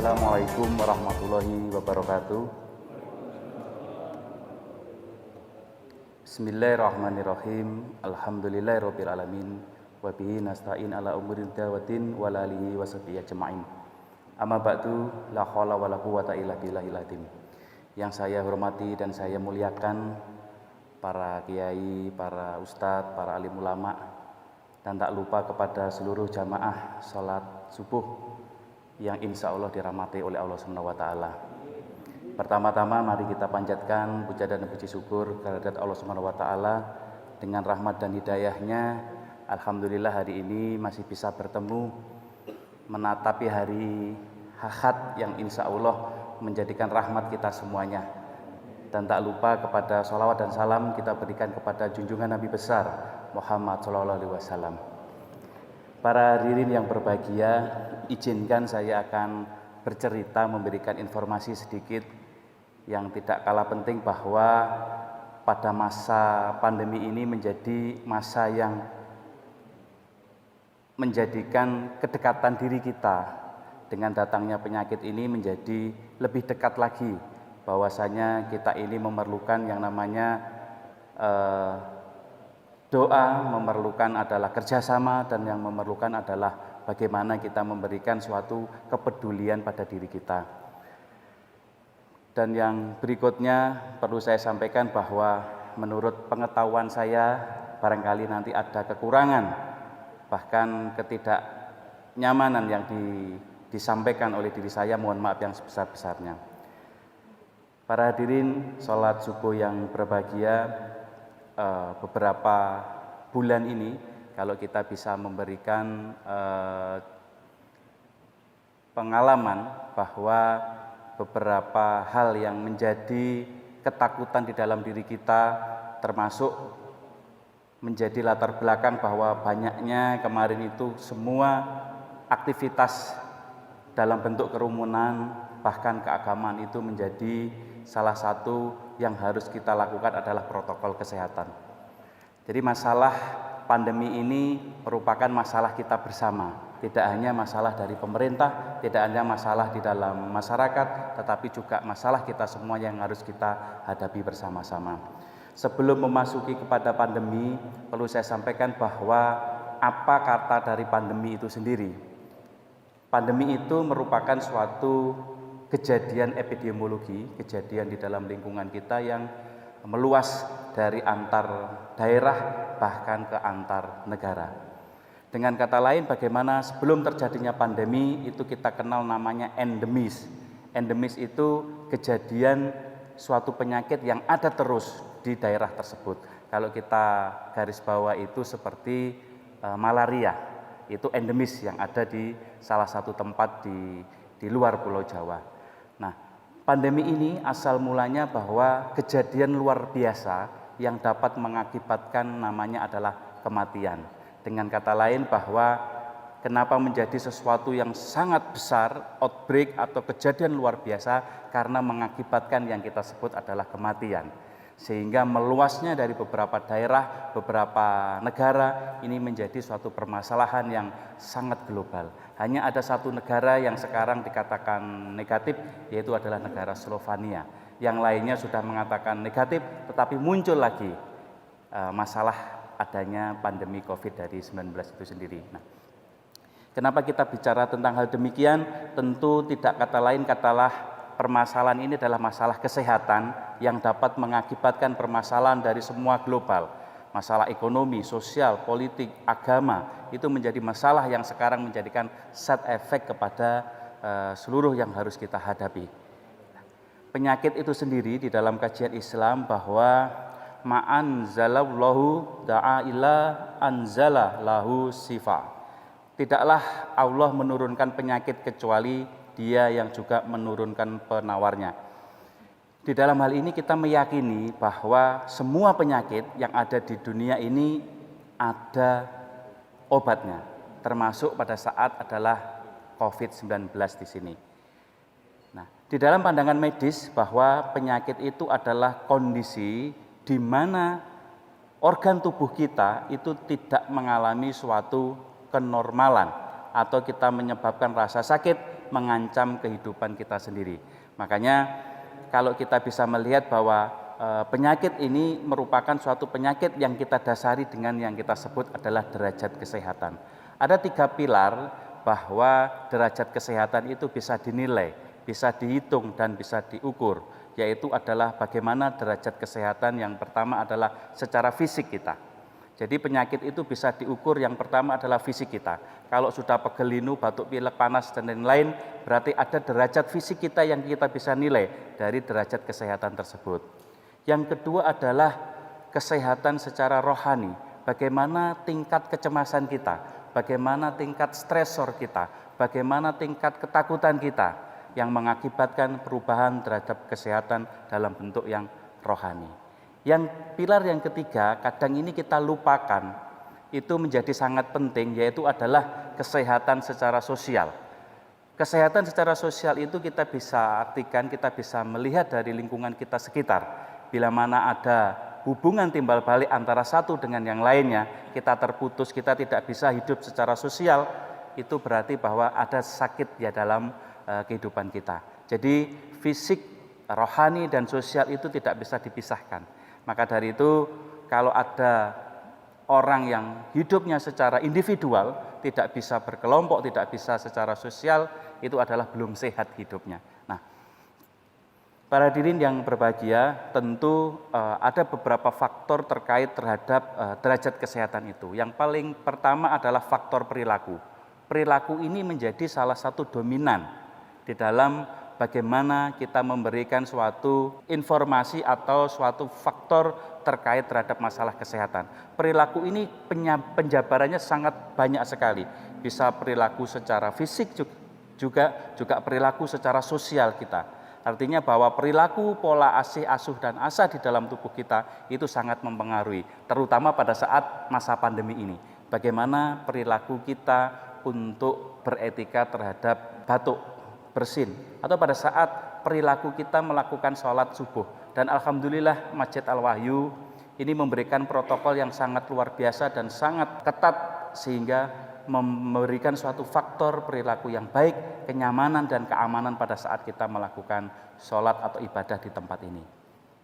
Assalamualaikum warahmatullahi wabarakatuh. Bismillahirrahmanirrahim. Alhamdulillahirabbil alamin wa bihi nasta'in ala umuri dawatin wa alihi washabihi ajmain. Amma ba'du, la haula wala quwata illa billahil azim. Yang saya hormati dan saya muliakan para kiai, para ustadz, para alim ulama, dan tak lupa kepada seluruh jamaah salat subuh yang insya Allah dirahmati oleh Allah SWT. Pertama-tama mari kita panjatkan puja dan puji syukur kehadirat Allah SWT dengan rahmat dan hidayahnya. Alhamdulillah hari ini masih bisa bertemu menatapi hari Ahad yang insya Allah menjadikan rahmat kita semuanya. Dan tak lupa kepada sholawat dan salam kita berikan kepada junjungan Nabi besar Muhammad SAW. Para hadirin yang berbahagia, izinkan saya akan bercerita, memberikan informasi sedikit yang tidak kalah penting bahwa pada masa pandemi ini menjadi masa yang menjadikan kedekatan diri kita dengan datangnya penyakit ini menjadi lebih dekat lagi, bahwasanya kita ini memerlukan yang namanya doa, memerlukan adalah kerjasama, dan yang memerlukan adalah bagaimana kita memberikan suatu kepedulian pada diri kita. Dan yang berikutnya perlu saya sampaikan bahwa menurut pengetahuan saya barangkali nanti ada kekurangan, bahkan ketidaknyamanan yang disampaikan oleh diri saya, mohon maaf yang sebesar-besarnya. Para hadirin sholat subuh yang berbahagia, beberapa bulan ini kalau kita bisa memberikan pengalaman bahwa beberapa hal yang menjadi ketakutan di dalam diri kita, termasuk menjadi latar belakang bahwa banyaknya kemarin itu semua aktivitas dalam bentuk kerumunan bahkan keagamaan itu menjadi salah satu yang harus kita lakukan adalah protokol kesehatan. Jadi masalah pandemi ini merupakan masalah kita bersama. Tidak hanya masalah dari pemerintah, tidak hanya masalah di dalam masyarakat, tetapi juga masalah kita semua yang harus kita hadapi bersama-sama. Sebelum memasuki kepada pandemi, perlu saya sampaikan bahwa apa kata dari pandemi itu sendiri. Pandemi itu merupakan suatu kejadian epidemiologi, kejadian di dalam lingkungan kita yang meluas dari antar daerah bahkan ke antar negara. Dengan kata lain, bagaimana sebelum terjadinya pandemi itu kita kenal namanya endemis. Endemis itu kejadian suatu penyakit yang ada terus di daerah tersebut. Kalau kita garis bawah itu seperti malaria, itu endemis yang ada di salah satu tempat di luar Pulau Jawa. Nah, pandemi ini asal mulanya bahwa kejadian luar biasa yang dapat mengakibatkan namanya adalah kematian. Dengan kata lain bahwa kenapa menjadi sesuatu yang sangat besar, outbreak atau kejadian luar biasa, karena mengakibatkan yang kita sebut adalah kematian. Sehingga meluasnya dari beberapa daerah, beberapa negara, ini menjadi suatu permasalahan yang sangat global. Hanya ada satu negara yang sekarang dikatakan negatif, yaitu adalah negara Slovenia. Yang lainnya sudah mengatakan negatif, tetapi muncul lagi masalah adanya pandemi COVID-19 itu sendiri. Nah, kenapa kita bicara tentang hal demikian? Tentu tidak kata lain katalah permasalahan ini adalah masalah kesehatan yang dapat mengakibatkan permasalahan dari semua global. Masalah ekonomi, sosial, politik, agama, itu menjadi masalah yang sekarang menjadikan side effect kepada seluruh yang harus kita hadapi. Penyakit itu sendiri di dalam kajian Islam bahwa ma'anzalallahu da'ila anzala lahu sifa. Tidaklah Allah menurunkan penyakit kecuali Dia yang juga menurunkan penawarnya. Di dalam hal ini kita meyakini bahwa semua penyakit yang ada di dunia ini ada obatnya, termasuk pada saat adalah COVID-19 di sini. Nah, di dalam pandangan medis bahwa penyakit itu adalah kondisi di mana organ tubuh kita itu tidak mengalami suatu kenormalan atau kita menyebabkan rasa sakit mengancam kehidupan kita sendiri. Makanya kalau kita bisa melihat bahwa penyakit ini merupakan suatu penyakit yang kita dasari dengan yang kita sebut adalah derajat kesehatan. Ada 3 pilar bahwa derajat kesehatan itu bisa dinilai, bisa dihitung dan bisa diukur, yaitu adalah bagaimana derajat kesehatan. Yang pertama adalah secara fisik kita. Jadi penyakit itu bisa diukur, yang pertama adalah fisik kita. Kalau sudah pegel linu, batuk pilek, panas dan lain-lain, berarti ada derajat fisik kita yang kita bisa nilai dari derajat kesehatan tersebut. Yang kedua adalah kesehatan secara rohani. Bagaimana tingkat kecemasan kita, bagaimana tingkat stresor kita, bagaimana tingkat ketakutan kita yang mengakibatkan perubahan terhadap kesehatan dalam bentuk yang rohani. Yang pilar yang ketiga, kadang ini kita lupakan, itu menjadi sangat penting, yaitu adalah kesehatan secara sosial. Kesehatan secara sosial itu kita bisa artikan, kita bisa melihat dari lingkungan kita sekitar. Bila mana ada hubungan timbal balik antara satu dengan yang lainnya, kita terputus, kita tidak bisa hidup secara sosial, itu berarti bahwa ada sakit ya dalam kehidupan kita. Jadi fisik, rohani dan sosial itu tidak bisa dipisahkan. Maka dari itu kalau ada orang yang hidupnya secara individual, tidak bisa berkelompok, tidak bisa secara sosial, itu adalah belum sehat hidupnya. Nah, para hadirin yang berbahagia, tentu ada beberapa faktor terkait terhadap derajat kesehatan itu. Yang paling pertama adalah faktor perilaku. Perilaku ini menjadi salah satu dominan di dalam bagaimana kita memberikan suatu informasi atau suatu faktor terkait terhadap masalah kesehatan. Perilaku ini penjabarannya sangat banyak sekali. Bisa perilaku secara fisik juga perilaku secara sosial kita. Artinya bahwa perilaku, pola asuh dan asa di dalam tubuh kita itu sangat mempengaruhi, terutama pada saat masa pandemi ini. Bagaimana perilaku kita untuk beretika terhadap batuk, bersin, atau pada saat perilaku kita melakukan sholat subuh. Dan alhamdulillah Masjid Al-Wahyu ini memberikan protokol yang sangat luar biasa dan sangat ketat, sehingga memberikan suatu faktor perilaku yang baik, kenyamanan dan keamanan pada saat kita melakukan sholat atau ibadah di tempat ini.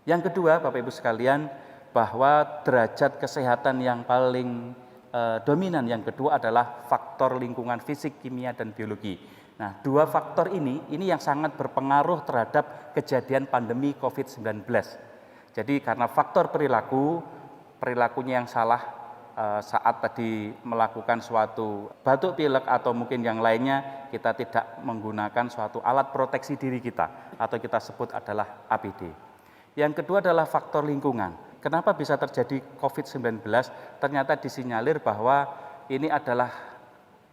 Yang kedua, Bapak Ibu sekalian, bahwa derajat kesehatan yang paling dominan yang kedua adalah faktor lingkungan fisik, kimia dan biologi. Nah, 2 faktor ini yang sangat berpengaruh terhadap kejadian pandemi COVID-19. Jadi karena faktor perilakunya yang salah saat tadi melakukan suatu batuk pilek atau mungkin yang lainnya, kita tidak menggunakan suatu alat proteksi diri kita atau kita sebut adalah APD. Yang kedua adalah faktor lingkungan. Kenapa bisa terjadi COVID-19? Ternyata disinyalir bahwa ini adalah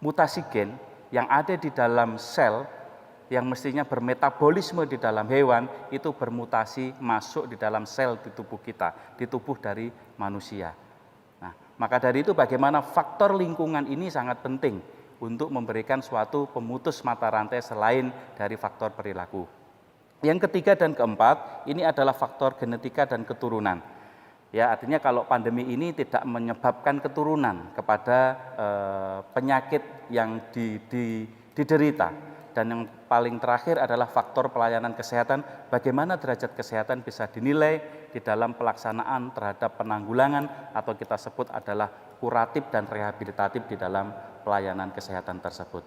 mutasi gen yang ada di dalam sel yang mestinya bermetabolisme di dalam hewan, itu bermutasi masuk di dalam sel di tubuh kita, di tubuh dari manusia. Nah, maka dari itu bagaimana faktor lingkungan ini sangat penting untuk memberikan suatu pemutus mata rantai selain dari faktor perilaku. Yang ketiga dan keempat, ini adalah faktor genetika dan keturunan. Ya, artinya kalau pandemi ini tidak menyebabkan keturunan kepada penyakit yang diderita. Dan yang paling terakhir adalah faktor pelayanan kesehatan, bagaimana derajat kesehatan bisa dinilai di dalam pelaksanaan terhadap penanggulangan atau kita sebut adalah kuratif dan rehabilitatif di dalam pelayanan kesehatan tersebut.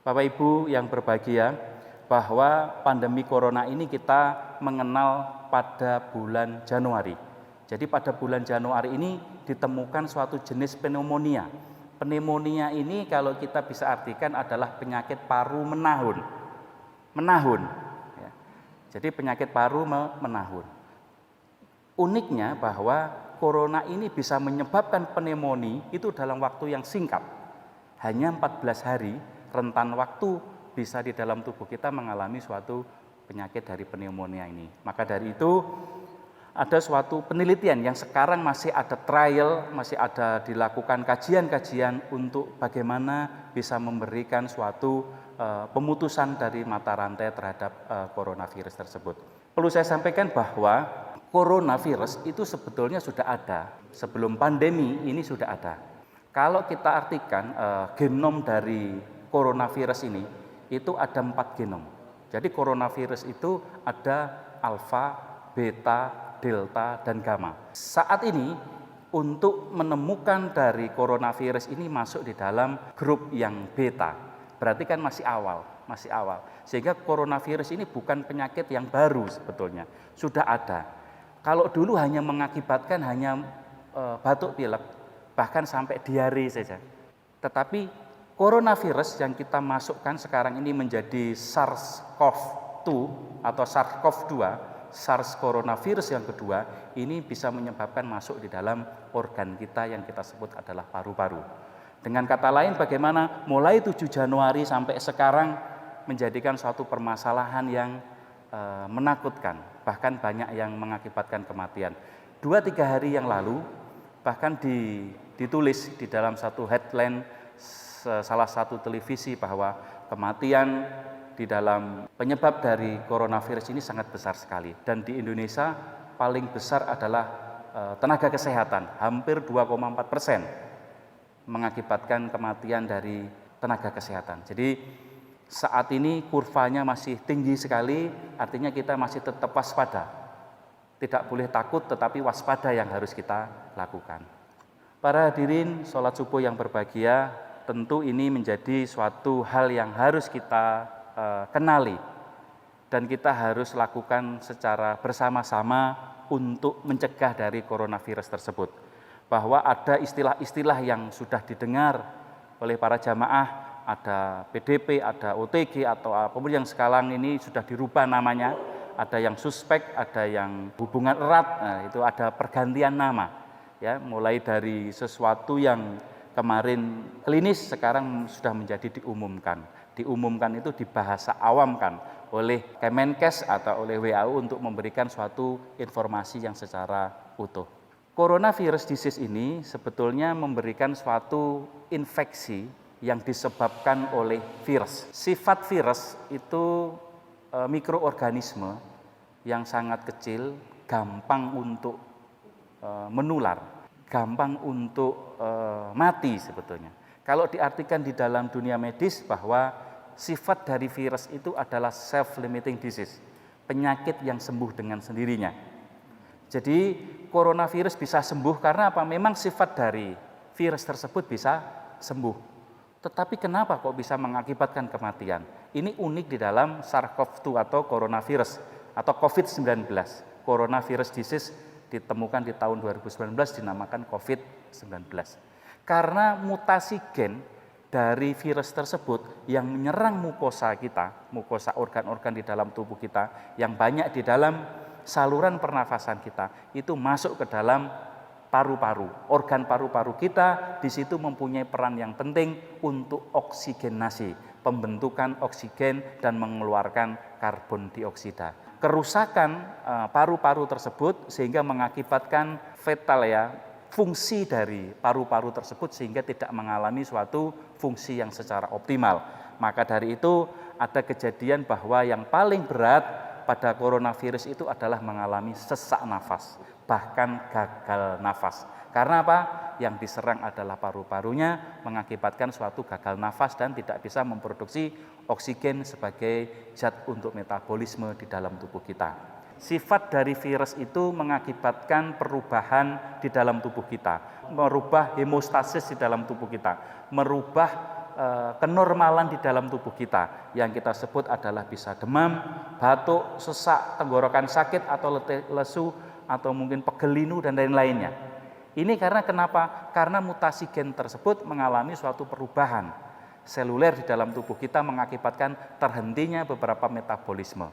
Bapak Ibu yang berbahagia, bahwa pandemi corona ini kita mengenal pada bulan Januari. Jadi pada bulan Januari ini ditemukan suatu jenis pneumonia. Pneumonia ini kalau kita bisa artikan adalah penyakit paru menahun. Ya. Jadi penyakit paru menahun. Uniknya bahwa corona ini bisa menyebabkan pneumonia itu dalam waktu yang singkat. Hanya 14 hari rentan waktu bisa di dalam tubuh kita mengalami suatu penyakit dari pneumonia ini. Maka dari itu ada suatu penelitian yang sekarang masih ada trial, masih ada dilakukan kajian-kajian untuk bagaimana bisa memberikan suatu pemutusan dari mata rantai terhadap coronavirus tersebut. Perlu saya sampaikan bahwa coronavirus itu sebetulnya sudah ada, sebelum pandemi ini sudah ada. Kalau kita artikan genom dari coronavirus ini itu ada 4 genom. Jadi coronavirus itu ada alfa, beta, delta, dan gamma. Saat ini untuk menemukan dari coronavirus ini masuk di dalam grup yang beta. Berarti kan masih awal. Sehingga coronavirus ini bukan penyakit yang baru sebetulnya, sudah ada. Kalau dulu hanya mengakibatkan batuk pilek, bahkan sampai diare saja. Tetapi coronavirus yang kita masukkan sekarang ini menjadi SARS-CoV-2 atau SARS-CoV-2, SARS coronavirus yang kedua, ini bisa menyebabkan masuk di dalam organ kita yang kita sebut adalah paru-paru. Dengan kata lain, bagaimana mulai 7 Januari sampai sekarang menjadikan suatu permasalahan yang menakutkan, bahkan banyak yang mengakibatkan kematian. 2-3 hari yang lalu bahkan ditulis di dalam satu headline salah satu televisi bahwa kematian di dalam penyebab dari coronavirus ini sangat besar sekali, dan di Indonesia paling besar adalah tenaga kesehatan, hampir 2,4% mengakibatkan kematian dari tenaga kesehatan. Jadi saat ini kurvanya masih tinggi sekali, artinya kita masih tetap waspada. Tidak boleh takut, tetapi waspada yang harus kita lakukan. Para hadirin sholat subuh yang berbahagia, tentu ini menjadi suatu hal yang harus kita kenali. Dan kita harus lakukan secara bersama-sama untuk mencegah dari coronavirus tersebut. Bahwa ada istilah-istilah yang sudah didengar oleh para jamaah, ada PDP, ada OTG, atau apapun yang sekarang ini sudah dirubah namanya, ada yang suspek, ada yang hubungan erat, nah, itu ada pergantian nama, ya, mulai dari sesuatu yang kemarin klinis sekarang sudah menjadi diumumkan. Diumumkan itu dibahasa awamkan oleh Kemenkes atau oleh WHO untuk memberikan suatu informasi yang secara utuh. Coronavirus disease ini sebetulnya memberikan suatu infeksi yang disebabkan oleh virus. Sifat virus itu mikroorganisme yang sangat kecil, gampang untuk menular, gampang untuk mati sebetulnya. Kalau diartikan di dalam dunia medis bahwa sifat dari virus itu adalah self-limiting disease, penyakit yang sembuh dengan sendirinya. Jadi coronavirus bisa sembuh karena apa? Memang sifat dari virus tersebut bisa sembuh. Tetapi kenapa kok bisa mengakibatkan kematian? Ini unik di dalam SARS-CoV-2 atau coronavirus atau COVID-19. Coronavirus disease ditemukan di tahun 2019 dinamakan COVID-19. Karena mutasi gen dari virus tersebut yang menyerang mukosa kita, mukosa organ-organ di dalam tubuh kita yang banyak di dalam saluran pernafasan kita, itu masuk ke dalam paru-paru. Organ paru-paru kita di situ mempunyai peran yang penting untuk oksigenasi, pembentukan oksigen dan mengeluarkan karbon dioksida. Kerusakan paru-paru tersebut sehingga mengakibatkan fatal, ya, fungsi dari paru-paru tersebut sehingga tidak mengalami suatu fungsi yang secara optimal. Maka dari itu ada kejadian bahwa yang paling berat pada coronavirus itu adalah mengalami sesak nafas, bahkan gagal nafas. Karena apa? Yang diserang adalah paru-parunya, mengakibatkan suatu gagal nafas dan tidak bisa memproduksi oksigen sebagai zat untuk metabolisme di dalam tubuh kita. Sifat dari virus itu mengakibatkan perubahan di dalam tubuh kita, merubah hemostasis di dalam tubuh kita, merubah kenormalan di dalam tubuh kita yang kita sebut adalah bisa demam, batuk, sesak, tenggorokan sakit atau lesu atau mungkin pegel linu dan lain-lainnya. Ini karena kenapa? Karena mutasi gen tersebut mengalami suatu perubahan seluler di dalam tubuh kita mengakibatkan terhentinya beberapa metabolisme.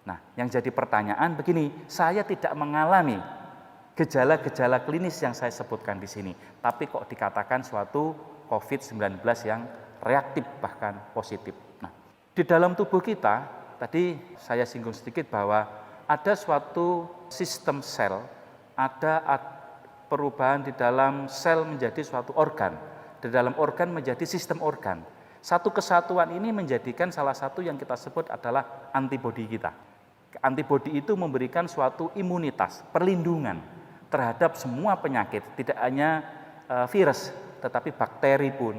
Nah, yang jadi pertanyaan begini, saya tidak mengalami gejala-gejala klinis yang saya sebutkan di sini, tapi kok dikatakan suatu COVID-19 yang reaktif bahkan positif. Nah, di dalam tubuh kita, tadi saya singgung sedikit bahwa ada suatu sistem sel, ada perubahan di dalam sel menjadi suatu organ, di dalam organ menjadi sistem organ. Satu kesatuan ini menjadikan salah satu yang kita sebut adalah antibodi kita. Antibodi itu memberikan suatu imunitas, perlindungan terhadap semua penyakit, tidak hanya virus, tetapi bakteri pun,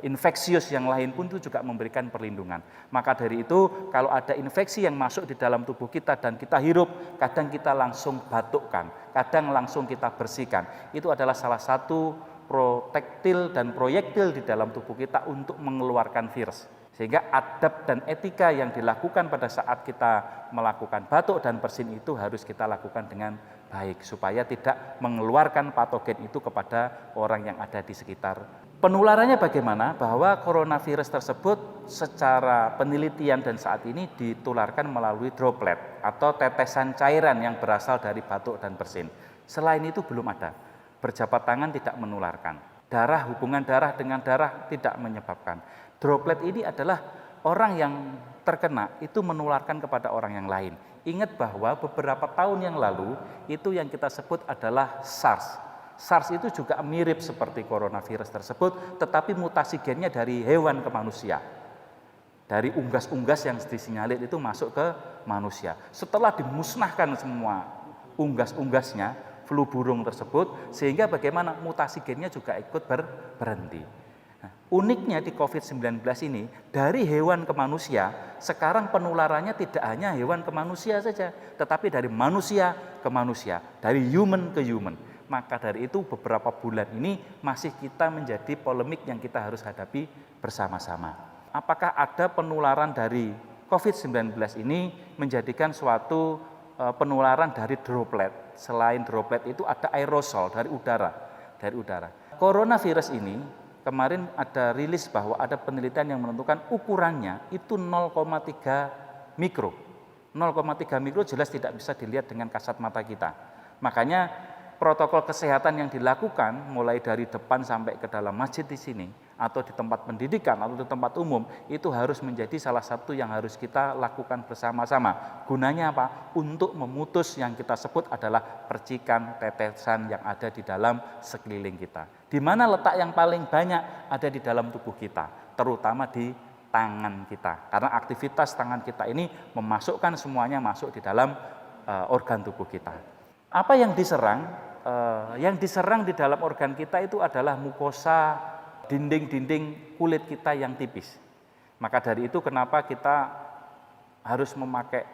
infeksius yang lain pun itu juga memberikan perlindungan. Maka dari itu kalau ada infeksi yang masuk di dalam tubuh kita dan kita hirup, kadang kita langsung batukkan, kadang langsung kita bersihkan. Itu adalah salah satu protektil dan proyektil di dalam tubuh kita untuk mengeluarkan virus. Sehingga adab dan etika yang dilakukan pada saat kita melakukan batuk dan bersin itu harus kita lakukan dengan baik supaya tidak mengeluarkan patogen itu kepada orang yang ada di sekitar. Penularannya bagaimana? Bahwa coronavirus tersebut secara penelitian dan saat ini ditularkan melalui droplet atau tetesan cairan yang berasal dari batuk dan bersin. Selain itu belum ada. Berjabat tangan tidak menularkan. Darah, hubungan darah dengan darah tidak menyebabkan. Droplet ini adalah orang yang terkena itu menularkan kepada orang yang lain. Ingat bahwa beberapa tahun yang lalu itu yang kita sebut adalah SARS. SARS itu juga mirip seperti coronavirus tersebut, tetapi mutasi gennya dari hewan ke manusia. Dari unggas-unggas yang disinyalir itu masuk ke manusia. Setelah dimusnahkan semua unggas-unggasnya, flu burung tersebut, sehingga bagaimana mutasi gennya juga ikut berhenti. Nah, uniknya di COVID-19 ini, dari hewan ke manusia, sekarang penularannya tidak hanya hewan ke manusia saja, tetapi dari manusia ke manusia, dari human ke human. Maka dari itu beberapa bulan ini masih kita menjadi polemik yang kita harus hadapi bersama-sama. Apakah ada penularan dari COVID-19 ini menjadikan suatu penularan dari droplet? Selain droplet itu ada aerosol dari udara. Coronavirus ini kemarin ada rilis bahwa ada penelitian yang menentukan ukurannya itu 0,3 mikro. 0,3 mikro jelas tidak bisa dilihat dengan kasat mata kita. Makanya protokol kesehatan yang dilakukan mulai dari depan sampai ke dalam masjid di sini atau di tempat pendidikan atau di tempat umum itu harus menjadi salah satu yang harus kita lakukan bersama-sama. Gunanya apa? Untuk memutus yang kita sebut adalah percikan tetesan yang ada di dalam sekeliling kita. Di mana letak yang paling banyak ada di dalam tubuh kita, terutama di tangan kita. Karena aktivitas tangan kita ini memasukkan semuanya masuk di dalam organ tubuh kita. Apa yang diserang? Yang diserang di dalam organ kita itu adalah mukosa, dinding-dinding kulit kita yang tipis. Maka dari itu kenapa kita harus memakai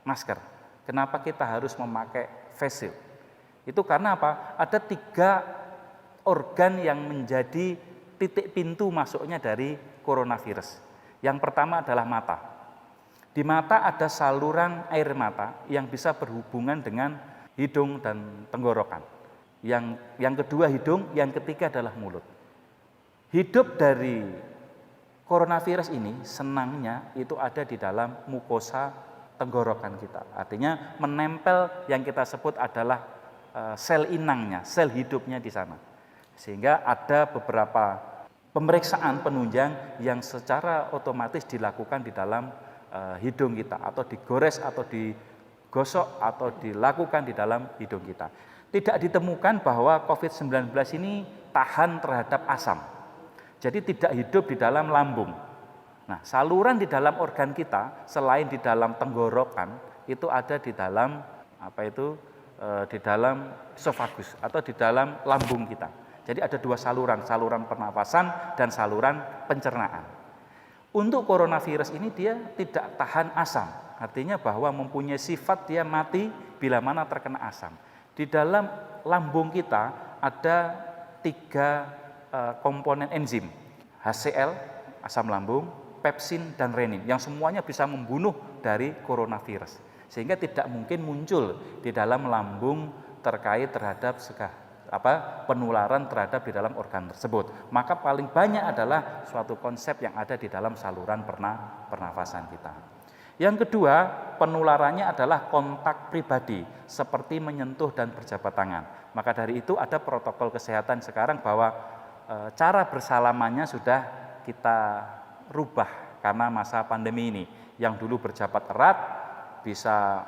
masker? Kenapa kita harus memakai face shield? Itu karena apa? Ada 3 organ yang menjadi titik pintu masuknya dari coronavirus. Yang pertama adalah mata. Di mata ada saluran air mata yang bisa berhubungan dengan hidung dan tenggorokan. Yang kedua hidung, yang ketiga adalah mulut. Hidup dari coronavirus ini senangnya itu ada di dalam mukosa tenggorokan kita. Artinya menempel yang kita sebut adalah sel inangnya, sel hidupnya di sana. Sehingga ada beberapa pemeriksaan penunjang yang secara otomatis dilakukan di dalam hidung kita atau digores atau digosok atau dilakukan di dalam hidung kita. Tidak ditemukan bahwa COVID-19 ini tahan terhadap asam. Jadi tidak hidup di dalam lambung. Nah, saluran di dalam organ kita selain di dalam tenggorokan itu ada di dalam di dalam esofagus atau di dalam lambung kita. Jadi ada 2 saluran, saluran pernapasan dan saluran pencernaan. Untuk coronavirus ini dia tidak tahan asam. Artinya bahwa mempunyai sifat dia mati bila mana terkena asam. Di dalam lambung kita ada 3 komponen enzim, HCl, asam lambung, pepsin, dan renin, yang semuanya bisa membunuh dari coronavirus. Sehingga tidak mungkin muncul di dalam lambung terkait terhadap penularan terhadap di dalam organ tersebut. Maka paling banyak adalah suatu konsep yang ada di dalam saluran pernafasan kita. Yang kedua, penularannya adalah kontak pribadi, seperti menyentuh dan berjabat tangan. Maka dari itu ada protokol kesehatan sekarang bahwa cara bersalamannya sudah kita rubah karena masa pandemi ini. Yang dulu berjabat erat, bisa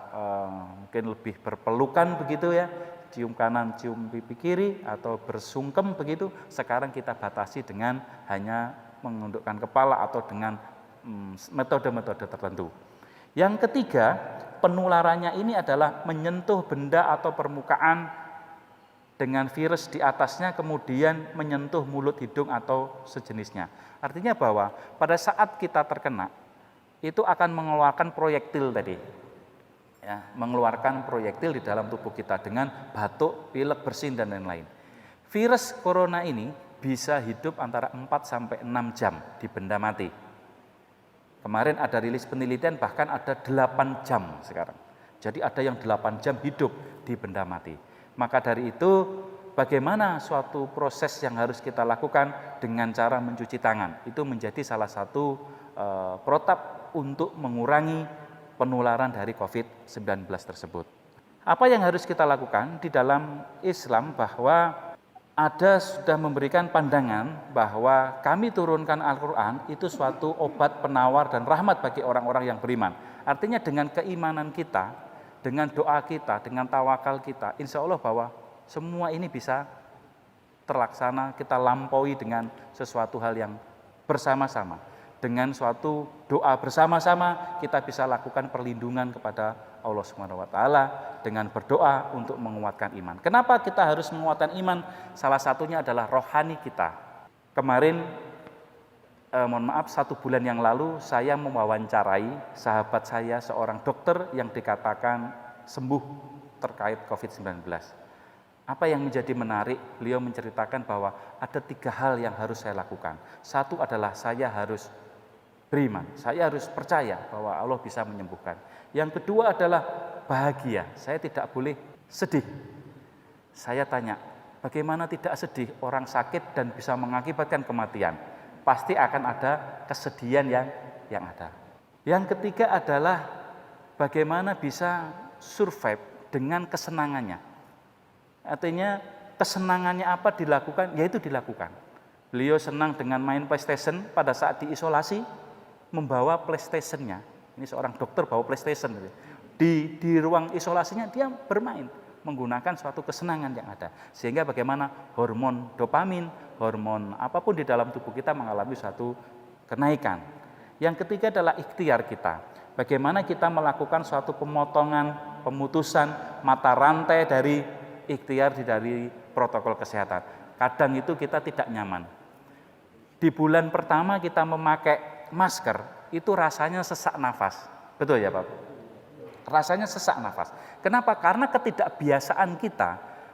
mungkin lebih berpelukan begitu ya, cium kanan, cium pipi kiri, atau bersungkem begitu. Sekarang kita batasi dengan hanya menundukkan kepala atau dengan metode-metode tertentu. Yang ketiga, penularannya ini adalah menyentuh benda atau permukaan dengan virus di atasnya kemudian menyentuh mulut, hidung atau sejenisnya. Artinya bahwa pada saat kita terkena itu akan mengeluarkan proyektil tadi. Ya, mengeluarkan proyektil di dalam tubuh kita dengan batuk, pilek, bersin dan lain-lain. Virus corona ini bisa hidup antara 4 sampai 6 jam di benda mati. Kemarin ada rilis penelitian bahkan ada 8 jam sekarang. Jadi ada yang 8 jam hidup di benda mati. Maka dari itu bagaimana suatu proses yang harus kita lakukan dengan cara mencuci tangan. Itu menjadi salah satu protap untuk mengurangi penularan dari COVID-19 tersebut. Apa yang harus kita lakukan di dalam Islam bahwa ada sudah memberikan pandangan bahwa kami turunkan Al-Quran itu suatu obat penawar dan rahmat bagi orang-orang yang beriman. Artinya dengan keimanan kita, dengan doa kita, dengan tawakal kita, insya Allah bahwa semua ini bisa terlaksana, kita lampaui dengan sesuatu hal yang bersama-sama. Dengan suatu doa bersama-sama kita bisa lakukan perlindungan kepada Allah Subhanahu wa taala dengan berdoa untuk menguatkan iman. Kenapa kita harus menguatkan iman? Salah satunya adalah rohani kita. Kemarin mohon maaf 1 bulan yang lalu saya mewawancarai sahabat saya seorang dokter yang dikatakan sembuh terkait COVID-19. Apa yang menjadi menarik? Beliau menceritakan bahwa ada 3 hal yang harus saya lakukan. Satu adalah saya harus beriman, saya harus percaya bahwa Allah bisa menyembuhkan. Yang kedua adalah bahagia, saya tidak boleh sedih. Saya tanya, bagaimana tidak sedih? Orang sakit dan bisa mengakibatkan kematian. Pasti akan ada kesedihan yang ada. Yang ketiga adalah bagaimana bisa survive dengan kesenangannya. Artinya kesenangannya apa dilakukan, yaitu dilakukan. Beliau senang dengan main PlayStation pada saat diisolasi, membawa PlayStation-nya. Ini seorang dokter bawa PlayStation. Di ruang isolasinya dia bermain, menggunakan suatu kesenangan yang ada. Sehingga bagaimana hormon dopamin, hormon apapun di dalam tubuh kita mengalami suatu kenaikan. Yang ketiga adalah ikhtiar kita. Bagaimana kita melakukan suatu pemotongan, pemutusan mata rantai dari ikhtiar dari protokol kesehatan. Kadang itu kita tidak nyaman. Di bulan pertama kita memakai masker, itu rasanya sesak nafas. Betul ya Pak? Rasanya sesak nafas. Kenapa? Karena ketidakbiasaan kita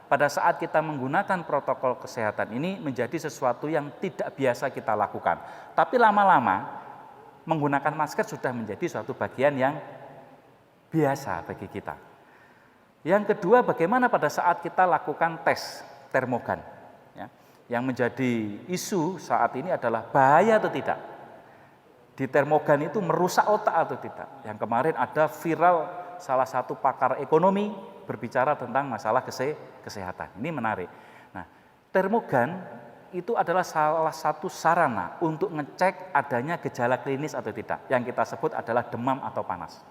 pada saat kita menggunakan protokol kesehatan ini menjadi sesuatu yang tidak biasa kita lakukan. Tapi lama-lama menggunakan masker sudah menjadi suatu bagian yang biasa bagi kita. Yang kedua, bagaimana pada saat kita lakukan tes termogan. Ya, yang menjadi isu saat ini adalah bahaya atau tidak. Di termogan itu merusak otak atau tidak. Yang kemarin ada viral salah satu pakar ekonomi berbicara tentang masalah kesehatan. Ini menarik. Nah, termogan itu adalah salah satu sarana untuk ngecek adanya gejala klinis atau tidak. Yang kita sebut adalah demam atau panas.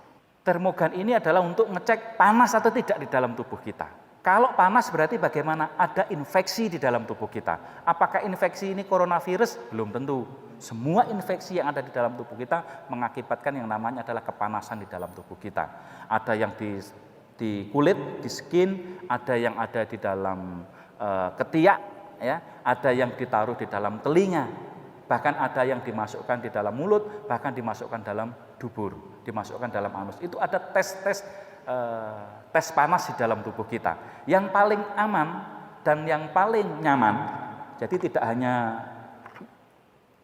Termogan ini adalah untuk ngecek panas atau tidak di dalam tubuh kita. Kalau panas berarti bagaimana? Ada infeksi di dalam tubuh kita. Apakah infeksi ini coronavirus? Belum tentu. Semua infeksi yang ada di dalam tubuh kita mengakibatkan yang namanya adalah kepanasan di dalam tubuh kita. Ada yang di kulit, di skin, ada yang ada di dalam ketiak, ya, ada yang ditaruh di dalam telinga, bahkan ada yang dimasukkan di dalam mulut, bahkan dimasukkan dalam dubur, dimasukkan dalam anus. Itu ada tes panas di dalam tubuh kita. Yang paling aman dan yang paling nyaman, jadi tidak hanya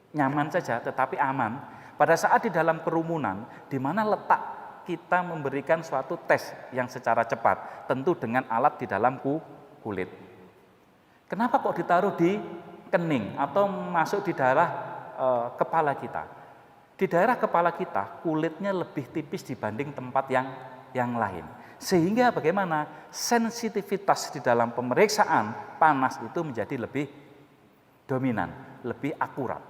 nyaman saja tetapi aman pada saat di dalam kerumunan di mana letak kita memberikan suatu tes yang secara cepat, tentu dengan alat di dalam kulit. Kenapa kok ditaruh di kening atau masuk di daerah kepala kita? Di daerah kepala kita kulitnya lebih tipis dibanding tempat yang lain. Sehingga bagaimana sensitivitas di dalam pemeriksaan panas itu menjadi lebih dominan, lebih akurat.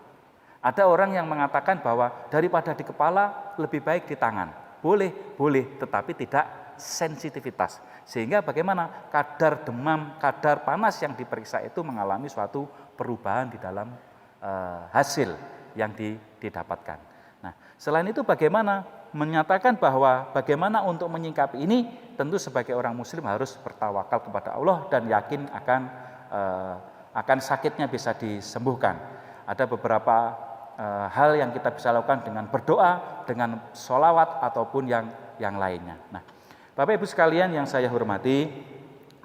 Ada orang yang mengatakan bahwa daripada di kepala lebih baik di tangan. Boleh, tetapi tidak sensitivitas. Sehingga bagaimana kadar demam, kadar panas yang diperiksa itu mengalami suatu perubahan di dalam hasil yang didapatkan. Nah, selain itu bagaimana menyatakan bahwa bagaimana untuk menyikapi ini tentu sebagai orang muslim harus bertawakal kepada Allah dan yakin akan sakitnya bisa disembuhkan. Ada beberapa hal yang kita bisa lakukan dengan berdoa, dengan sholawat ataupun yang lainnya. Nah, Bapak Ibu sekalian yang saya hormati,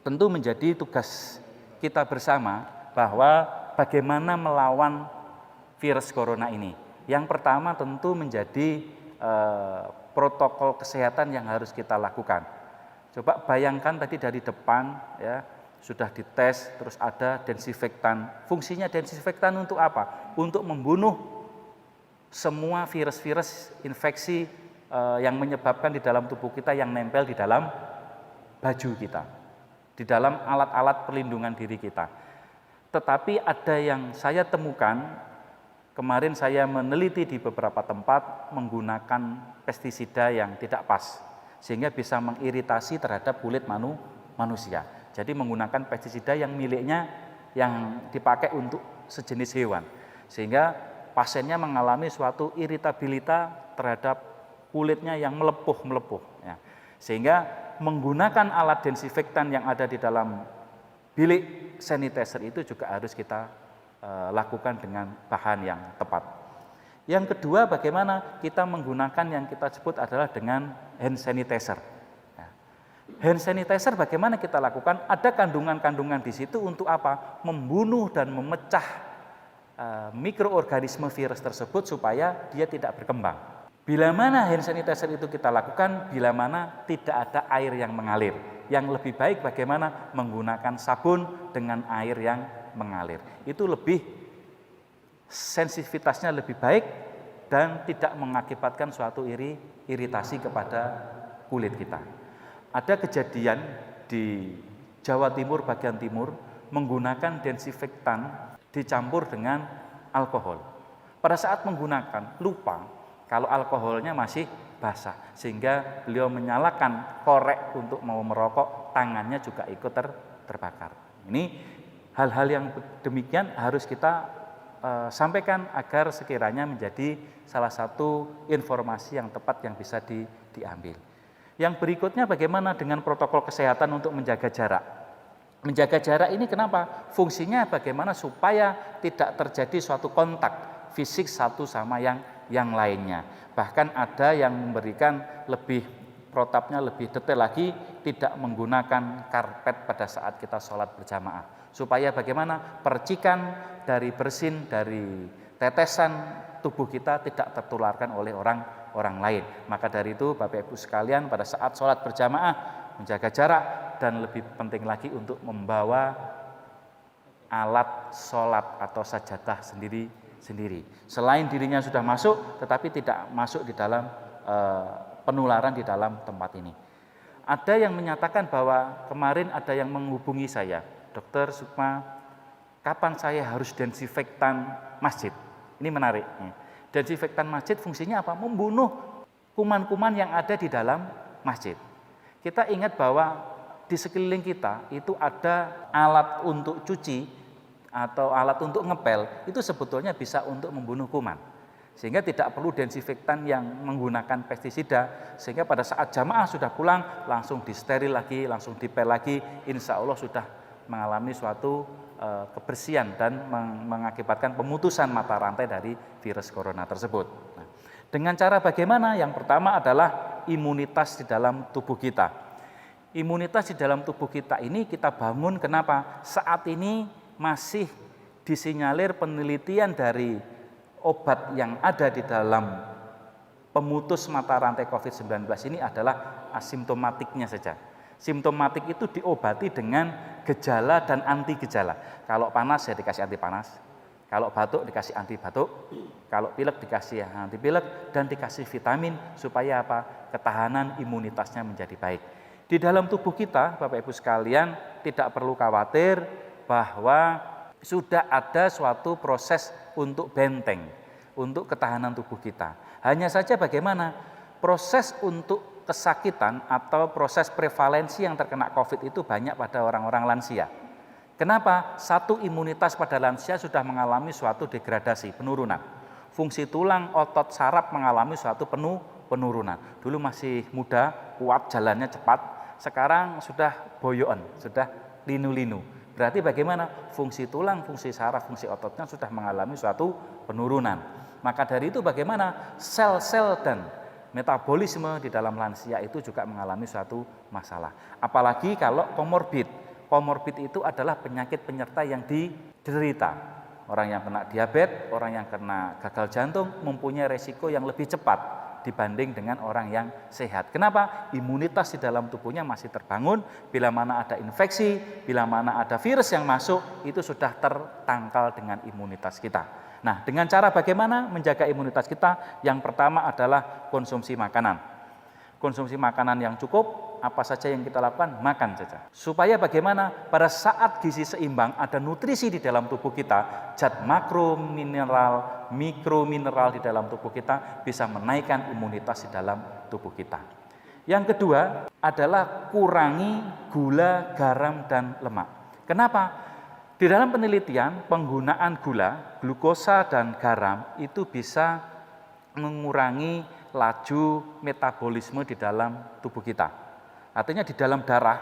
tentu menjadi tugas kita bersama bahwa bagaimana melawan virus corona ini. Yang pertama tentu menjadi protokol kesehatan yang harus kita lakukan. Coba bayangkan tadi dari depan ya, sudah dites, terus ada desinfektan. Fungsinya desinfektan untuk apa? Untuk membunuh semua virus-virus infeksi yang menyebabkan di dalam tubuh kita yang nempel di dalam baju kita, di dalam alat-alat perlindungan diri kita. Tetapi ada yang saya temukan, kemarin saya meneliti di beberapa tempat menggunakan pestisida yang tidak pas, sehingga bisa mengiritasi terhadap kulit manusia. Jadi menggunakan pestisida yang miliknya yang dipakai untuk sejenis hewan, sehingga pasiennya mengalami suatu iritabilitas terhadap kulitnya yang melepuh ya. Sehingga menggunakan alat desinfektan yang ada di dalam bilik sanitizer itu juga harus kita lakukan dengan bahan yang tepat. Yang kedua, bagaimana kita menggunakan yang kita sebut adalah dengan hand sanitizer. Hand sanitizer bagaimana kita lakukan? Ada kandungan-kandungan di situ untuk apa? Membunuh dan memecah mikroorganisme virus tersebut supaya dia tidak berkembang. Bila mana hand sanitizer itu kita lakukan, bila mana tidak ada air yang mengalir. Yang lebih baik bagaimana? Menggunakan sabun dengan air yang mengalir. Itu lebih sensitivitasnya lebih baik dan tidak mengakibatkan suatu iritasi kepada kulit kita. Ada kejadian di Jawa Timur bagian timur menggunakan desinfektan dicampur dengan alkohol. Pada saat menggunakan lupa kalau alkoholnya masih basah, sehingga beliau menyalakan korek untuk mau merokok, tangannya juga ikut terbakar. Ini hal-hal yang demikian harus kita sampaikan agar sekiranya menjadi salah satu informasi yang tepat yang bisa diambil. Yang berikutnya bagaimana dengan protokol kesehatan untuk menjaga jarak. Menjaga jarak ini kenapa? Fungsinya bagaimana supaya tidak terjadi suatu kontak fisik satu sama yang lainnya. Bahkan ada yang memberikan lebih protapnya lebih detail lagi, tidak menggunakan karpet pada saat kita sholat berjamaah. Supaya bagaimana percikan dari bersin, dari tetesan tubuh kita tidak tertularkan oleh orang lain. Maka dari itu Bapak Ibu sekalian pada saat sholat berjamaah menjaga jarak dan lebih penting lagi untuk membawa alat sholat atau sajadah sendiri. Selain dirinya sudah masuk, tetapi tidak masuk di dalam penularan di dalam tempat ini. Ada yang menyatakan bahwa kemarin ada yang menghubungi saya, Dokter Sukma, kapan saya harus desinfektan masjid? Ini menarik. Desinfektan masjid fungsinya apa? Membunuh kuman-kuman yang ada di dalam masjid. Kita ingat bahwa di sekeliling kita itu ada alat untuk cuci atau alat untuk ngepel, itu sebetulnya bisa untuk membunuh kuman. Sehingga tidak perlu desinfektan yang menggunakan pestisida, sehingga pada saat jamaah sudah pulang langsung disteril lagi, langsung dipel lagi, insya Allah sudah mengalami suatu kebersihan dan mengakibatkan pemutusan mata rantai dari virus corona tersebut. Nah, dengan cara bagaimana? Yang pertama adalah imunitas di dalam tubuh kita. Imunitas di dalam tubuh kita ini kita bangun kenapa? Saat ini masih disinyalir penelitian dari obat yang ada di dalam pemutus mata rantai COVID-19 ini adalah asimptomatiknya saja. Simptomatik itu diobati dengan gejala dan anti gejala. Kalau panas ya dikasih anti panas, kalau batuk dikasih anti batuk, kalau pilek dikasih anti pilek, dan dikasih vitamin supaya apa? Ketahanan imunitasnya menjadi baik. Di dalam tubuh kita, Bapak Ibu sekalian, tidak perlu khawatir bahwa sudah ada suatu proses untuk benteng, untuk ketahanan tubuh kita. Hanya saja bagaimana proses untuk kesakitan atau proses prevalensi yang terkena COVID itu banyak pada orang-orang lansia. Kenapa? Satu, imunitas pada lansia sudah mengalami suatu degradasi, penurunan. Fungsi tulang, otot, saraf mengalami suatu penurunan. Dulu masih muda, kuat, jalannya cepat. sekarang sudah boyoan, sudah linu-linu. Berarti bagaimana? Fungsi tulang, fungsi saraf, fungsi ototnya sudah mengalami suatu penurunan. Maka dari itu bagaimana? Sel-sel dan metabolisme di dalam lansia itu juga mengalami suatu masalah. Apalagi kalau komorbid. Komorbid itu adalah penyakit penyerta yang diderita. Orang yang kena diabetes, orang yang kena gagal jantung mempunyai resiko yang lebih cepat dibanding dengan orang yang sehat. Kenapa? Imunitas di dalam tubuhnya masih terbangun. Bila mana ada infeksi, bila mana ada virus yang masuk, itu sudah tertangkal dengan imunitas kita. Nah, dengan cara bagaimana menjaga imunitas kita? Yang pertama adalah konsumsi makanan. Konsumsi makanan yang cukup, apa saja yang kita lakukan? Makan saja. Supaya bagaimana? Pada saat gizi seimbang, ada nutrisi di dalam tubuh kita, zat makro, mineral, mikromineral di dalam tubuh kita bisa menaikkan imunitas di dalam tubuh kita. Yang kedua adalah kurangi gula, garam, dan lemak. Kenapa? Di dalam penelitian, penggunaan gula, glukosa, dan garam itu bisa mengurangi laju metabolisme di dalam tubuh kita. Artinya di dalam darah,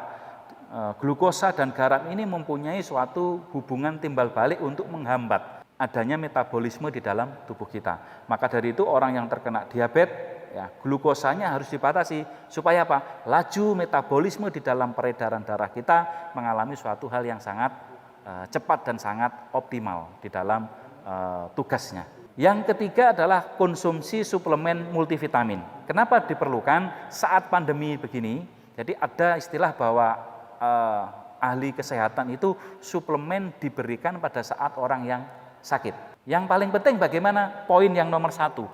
glukosa dan garam ini mempunyai suatu hubungan timbal balik untuk menghambat adanya metabolisme di dalam tubuh kita. Maka dari itu orang yang terkena diabetes, ya, glukosanya harus dibatasi. Supaya apa? Laju metabolisme di dalam peredaran darah kita mengalami suatu hal yang sangat cepat dan sangat optimal di dalam tugasnya. Yang ketiga adalah konsumsi suplemen multivitamin. Kenapa diperlukan saat pandemi begini? Jadi ada istilah bahwa ahli kesehatan itu suplemen diberikan pada saat orang yang sakit. Yang paling penting bagaimana? Poin yang nomor satu.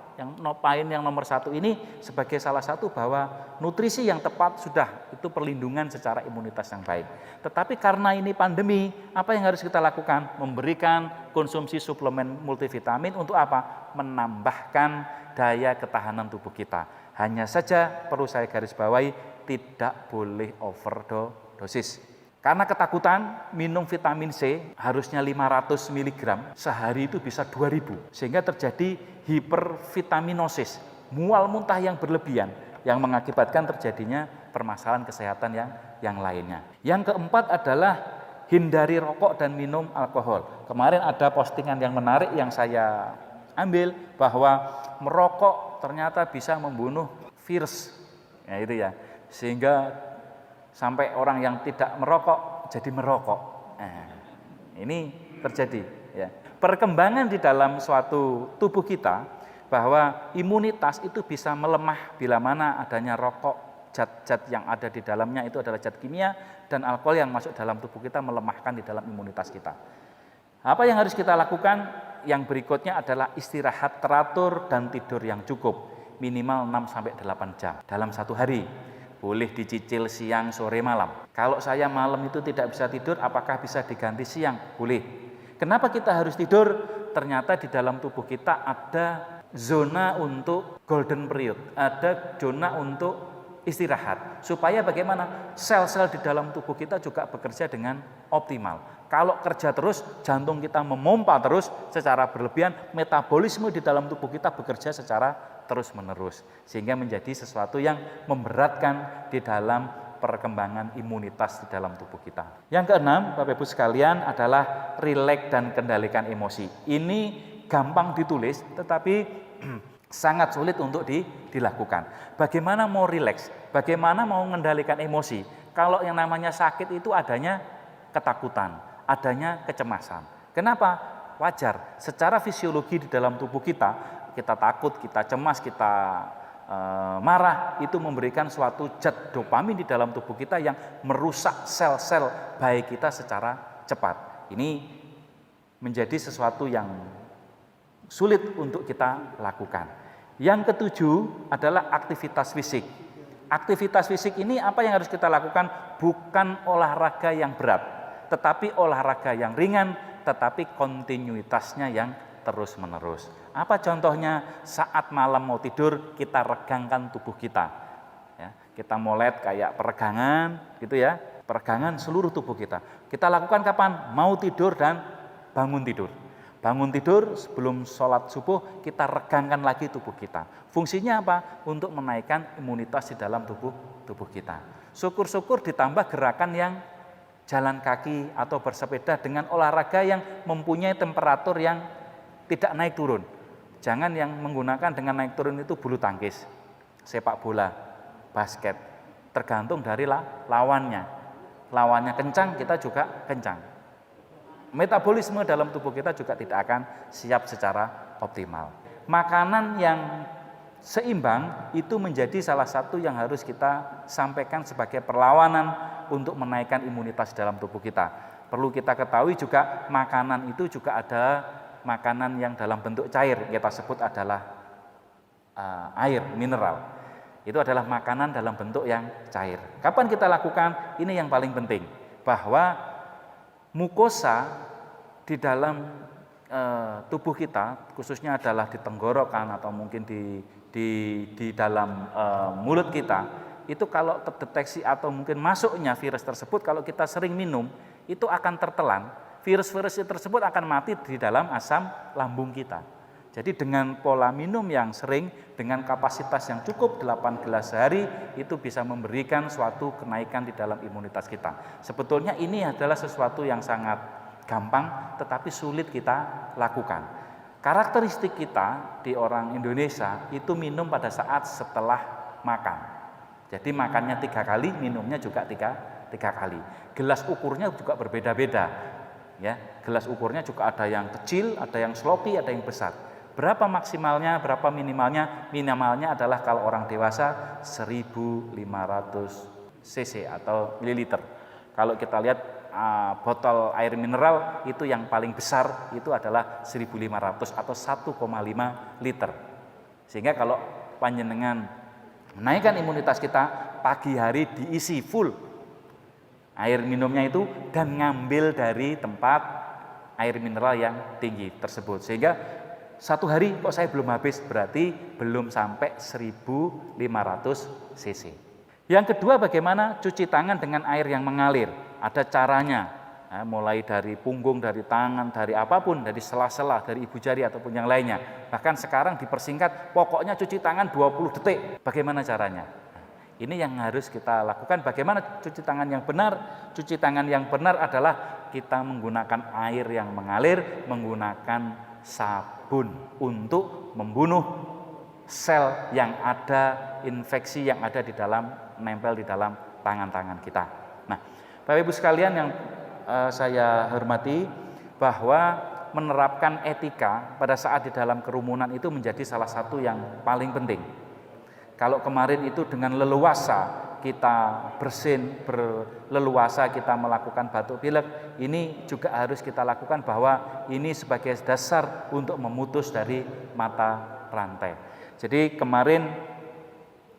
Poin yang nomor satu ini sebagai salah satu bahwa nutrisi yang tepat sudah itu perlindungan secara imunitas yang baik. Tetapi karena ini pandemi, apa yang harus kita lakukan? Memberikan konsumsi suplemen multivitamin untuk apa? Menambahkan daya ketahanan tubuh kita. Hanya saja perlu saya garis bawahi, tidak boleh overdosis. Karena ketakutan, minum vitamin C harusnya 500 mg, sehari itu bisa 2000. Sehingga terjadi hipervitaminosis, mual muntah yang berlebihan, yang mengakibatkan terjadinya permasalahan kesehatan yang lainnya. Yang keempat adalah hindari rokok dan minum alkohol. Kemarin ada postingan yang menarik yang saya ambil, bahwa merokok ternyata bisa membunuh virus. Ya itu ya, sehingga sampai orang yang tidak merokok jadi merokok. Nah, ini terjadi. Ya. Perkembangan di dalam suatu tubuh kita bahwa imunitas itu bisa melemah bila mana adanya rokok, zat-zat yang ada di dalamnya itu adalah zat kimia, dan alkohol yang masuk dalam tubuh kita melemahkan di dalam imunitas kita. Apa yang harus kita lakukan? Yang berikutnya adalah istirahat teratur dan tidur yang cukup, minimal 6-8 jam dalam satu hari. Boleh dicicil siang, sore, malam. Kalau saya malam itu tidak bisa tidur, apakah bisa diganti siang? Boleh. Kenapa kita harus tidur? Ternyata di dalam tubuh kita ada zona untuk golden period, ada zona untuk istirahat. Supaya bagaimana? Sel-sel di dalam tubuh kita juga bekerja dengan optimal. Kalau kerja terus, jantung kita memompa terus secara berlebihan, metabolisme di dalam tubuh kita bekerja secara terus-menerus, sehingga menjadi sesuatu yang memberatkan di dalam perkembangan imunitas di dalam tubuh kita. Yang keenam, Bapak Ibu sekalian, adalah rileks dan kendalikan emosi. Ini gampang ditulis, tetapi sangat sulit untuk dilakukan. Bagaimana mau rileks? Bagaimana mau mengendalikan emosi? Kalau yang namanya sakit itu adanya ketakutan, adanya kecemasan. Kenapa? Wajar. Secara fisiologi di dalam tubuh kita takut, kita cemas, kita marah, itu memberikan suatu zat dopamin di dalam tubuh kita yang merusak sel-sel baik kita secara cepat. Ini menjadi sesuatu yang sulit untuk kita lakukan. Yang ketujuh adalah aktivitas fisik. Aktivitas fisik ini apa yang harus kita lakukan? Bukan olahraga yang berat, tetapi olahraga yang ringan, tetapi kontinuitasnya yang terus-menerus. Apa contohnya? Saat malam mau tidur, kita regangkan tubuh kita. Ya, kita molet kayak peregangan, gitu ya, peregangan seluruh tubuh kita. Kita lakukan kapan? Mau tidur dan bangun tidur. Bangun tidur sebelum sholat subuh, kita regangkan lagi tubuh kita. Fungsinya apa? Untuk menaikkan imunitas di dalam tubuh kita. Syukur-syukur ditambah gerakan yang jalan kaki atau bersepeda dengan olahraga yang mempunyai temperatur yang tidak naik turun. Jangan yang menggunakan dengan naik turun itu bulu tangkis, sepak bola, basket. Tergantung dari lawannya. Lawannya kencang, kita juga kencang. Metabolisme dalam tubuh kita juga tidak akan siap secara optimal. Makanan yang seimbang itu menjadi salah satu yang harus kita sampaikan sebagai perlawanan untuk menaikkan imunitas dalam tubuh kita. Perlu kita ketahui juga makanan itu juga ada makanan yang dalam bentuk cair, kita sebut adalah air mineral. Itu adalah makanan dalam bentuk yang cair. Kapan kita lakukan? Ini yang paling penting, bahwa mukosa di dalam tubuh kita, khususnya adalah di tenggorokan atau mungkin di dalam mulut kita, itu kalau terdeteksi atau mungkin masuknya virus tersebut, kalau kita sering minum, itu akan tertelan, virus-virus tersebut akan mati di dalam asam lambung kita. Jadi dengan pola minum yang sering, dengan kapasitas yang cukup 8 gelas sehari, itu bisa memberikan suatu kenaikan di dalam imunitas kita. Sebetulnya ini adalah sesuatu yang sangat gampang, tetapi sulit kita lakukan. Karakteristik kita di orang Indonesia itu minum pada saat setelah makan. Jadi makannya 3 kali, minumnya juga tiga kali. Gelas ukurnya juga berbeda-beda. Ya, gelas ukurnya juga ada yang kecil, ada yang sloppy, ada yang besar. Berapa maksimalnya, berapa minimalnya? Minimalnya adalah kalau orang dewasa 1500 cc atau mililiter. Kalau kita lihat botol air mineral itu yang paling besar itu adalah 1500 atau 1,5 liter. Sehingga kalau panjenengan menaikkan imunitas kita, pagi hari diisi full air minumnya itu dan ngambil dari tempat air mineral yang tinggi tersebut. Sehingga satu hari kok saya belum habis, berarti belum sampai 1500 cc. Yang kedua, bagaimana cuci tangan dengan air yang mengalir. Ada caranya, mulai dari punggung, dari tangan, dari apapun, dari sela-sela, dari ibu jari ataupun yang lainnya. Bahkan sekarang dipersingkat, pokoknya cuci tangan 20 detik. Bagaimana caranya? Ini yang harus kita lakukan. Bagaimana cuci tangan yang benar? Cuci tangan yang benar adalah kita menggunakan air yang mengalir, menggunakan sabun untuk membunuh sel yang ada, infeksi yang ada di dalam, nempel di dalam tangan-tangan kita. Nah, Bapak Ibu sekalian yang saya hormati, bahwa menerapkan etika pada saat di dalam kerumunan itu menjadi salah satu yang paling penting. Kalau kemarin itu dengan leluasa kita bersin, berleluasa kita melakukan batuk pilek, ini juga harus kita lakukan, bahwa ini sebagai dasar untuk memutus dari mata rantai. Jadi kemarin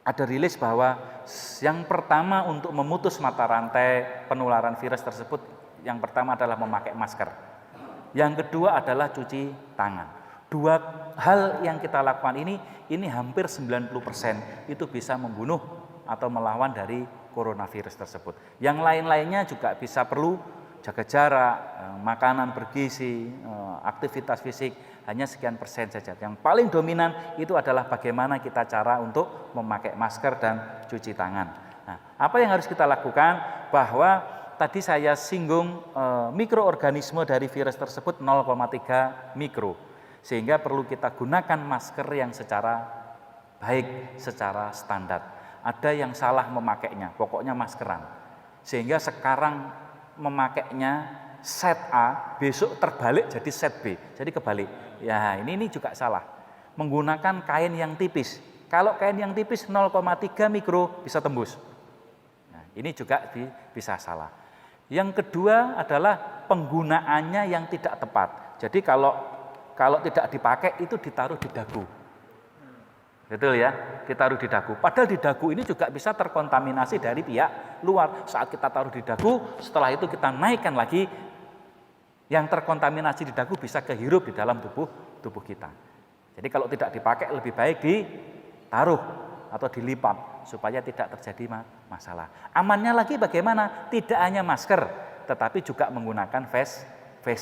ada rilis bahwa yang pertama untuk memutus mata rantai penularan virus tersebut, yang pertama adalah memakai masker. Yang kedua adalah cuci tangan. Dua hal yang kita lakukan ini hampir 90% itu bisa membunuh atau melawan dari coronavirus tersebut. Yang lain-lainnya juga bisa perlu jaga jarak, makanan bergizi, aktivitas fisik, hanya sekian persen saja. Yang paling dominan itu adalah bagaimana kita cara untuk memakai masker dan cuci tangan. Nah, apa yang harus kita lakukan? Bahwa tadi saya singgung mikroorganisme dari virus tersebut 0,3 mikro. Sehingga perlu kita gunakan masker yang secara baik, secara standar. Ada yang salah memakainya, pokoknya maskeran. Sehingga sekarang memakainya set A, besok terbalik jadi set B, jadi kebalik. Ya, ini juga salah. Menggunakan kain yang tipis. Kalau kain yang tipis 0,3 mikro bisa tembus. Nah, ini juga bisa salah. Yang kedua adalah penggunaannya yang tidak tepat. Jadi kalau tidak dipakai itu ditaruh di dagu. Betul ya, ditaruh di dagu. Padahal di dagu ini juga bisa terkontaminasi dari pihak luar. Saat kita taruh di dagu, setelah itu kita naikkan lagi, yang terkontaminasi di dagu bisa kehirup di dalam tubuh kita. Jadi kalau tidak dipakai lebih baik ditaruh atau dilipat supaya tidak terjadi masalah. Amannya lagi bagaimana? Tidak hanya masker, tetapi juga menggunakan face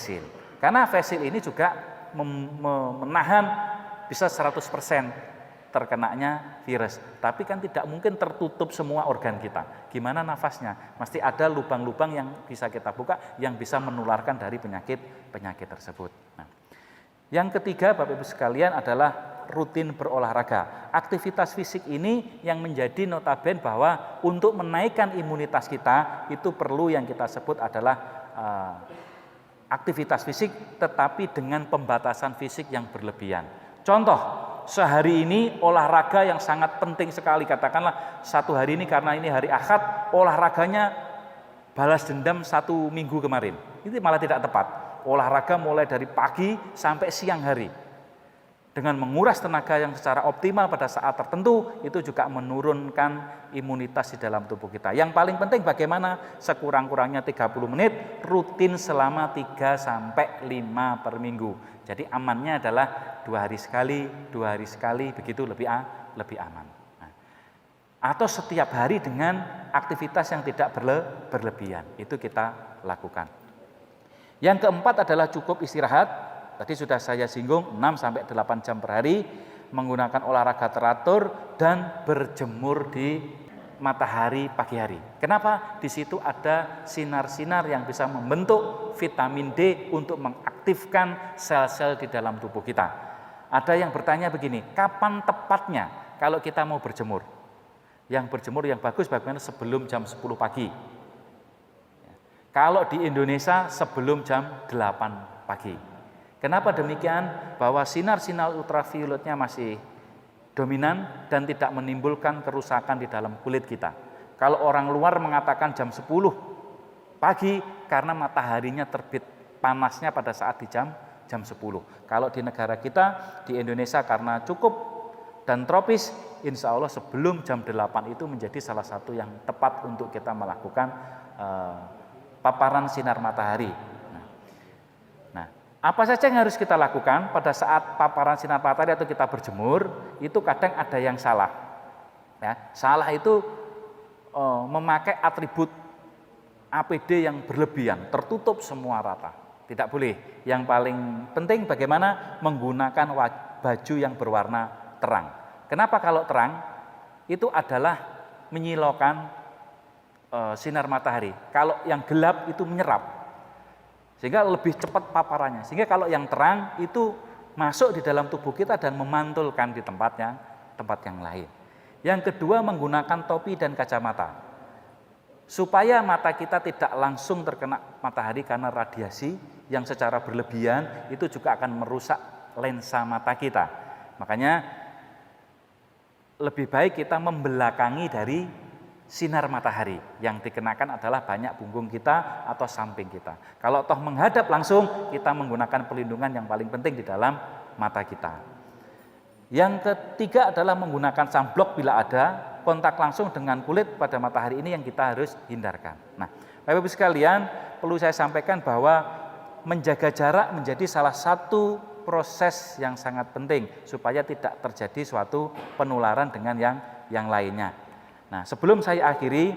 shield. Karena face shield ini juga menahan bisa 100% terkenanya virus. Tapi kan tidak mungkin tertutup semua organ kita. Gimana nafasnya? Mesti ada lubang-lubang yang bisa kita buka yang bisa menularkan dari penyakit tersebut. Nah, yang ketiga Bapak Ibu sekalian adalah rutin berolahraga. Aktivitas fisik ini yang menjadi notaben bahwa untuk menaikkan imunitas kita itu perlu yang kita sebut adalah aktivitas fisik tetapi dengan pembatasan fisik yang berlebihan. Contoh, sehari ini olahraga yang sangat penting sekali, katakanlah satu hari ini karena ini hari Ahad, olahraganya balas dendam 1 minggu kemarin. Itu malah tidak tepat. Olahraga mulai dari pagi sampai siang hari. Dengan menguras tenaga yang secara optimal pada saat tertentu, itu juga menurunkan imunitas di dalam tubuh kita. Yang paling penting bagaimana sekurang-kurangnya 30 menit, rutin selama 3-5 per minggu. Jadi amannya adalah 2 hari sekali, begitu lebih aman. Nah, atau setiap hari dengan aktivitas yang tidak berlebihan, itu kita lakukan. Yang keempat adalah cukup istirahat. Tadi sudah saya singgung 6-8 jam per hari, menggunakan olahraga teratur dan berjemur di matahari pagi hari. Kenapa? Di situ ada sinar-sinar yang bisa membentuk vitamin D untuk mengaktifkan sel-sel di dalam tubuh kita. Ada yang bertanya begini, kapan tepatnya kalau kita mau berjemur? Yang berjemur yang bagus bagaimana sebelum jam 10 pagi. Kalau di Indonesia sebelum jam 8 pagi. Kenapa demikian? Bahwa sinar-sinar ultravioletnya masih dominan dan tidak menimbulkan kerusakan di dalam kulit kita. Kalau orang luar mengatakan jam 10 pagi karena mataharinya terbit panasnya pada saat di jam 10. Kalau di negara kita, di Indonesia karena cukup dan tropis, insya Allah sebelum jam 8 itu menjadi salah satu yang tepat untuk kita melakukan paparan sinar matahari. Apa saja yang harus kita lakukan pada saat paparan sinar matahari atau kita berjemur, itu kadang ada yang salah. Ya, salah itu memakai atribut APD yang berlebihan, tertutup semua rata. Tidak boleh. Yang paling penting bagaimana menggunakan baju yang berwarna terang. Kenapa kalau terang? Itu adalah menyilaukan sinar matahari. Kalau yang gelap itu menyerap. Sehingga lebih cepat paparannya. Sehingga kalau yang terang itu masuk di dalam tubuh kita dan memantulkan di tempat yang lain. Yang kedua, menggunakan topi dan kacamata. Supaya mata kita tidak langsung terkena matahari karena radiasi yang secara berlebihan itu juga akan merusak lensa mata kita. Makanya lebih baik kita membelakangi dari sinar matahari. Yang dikenakan adalah banyak punggung kita atau samping kita. Kalau toh menghadap langsung, kita menggunakan pelindungan yang paling penting di dalam mata kita. Yang ketiga adalah menggunakan sunblock bila ada kontak langsung dengan kulit pada matahari ini yang kita harus hindarkan. Nah, Bapak Ibu sekalian, perlu saya sampaikan bahwa menjaga jarak menjadi salah satu proses yang sangat penting supaya tidak terjadi suatu penularan dengan yang lainnya. Nah, sebelum saya akhiri,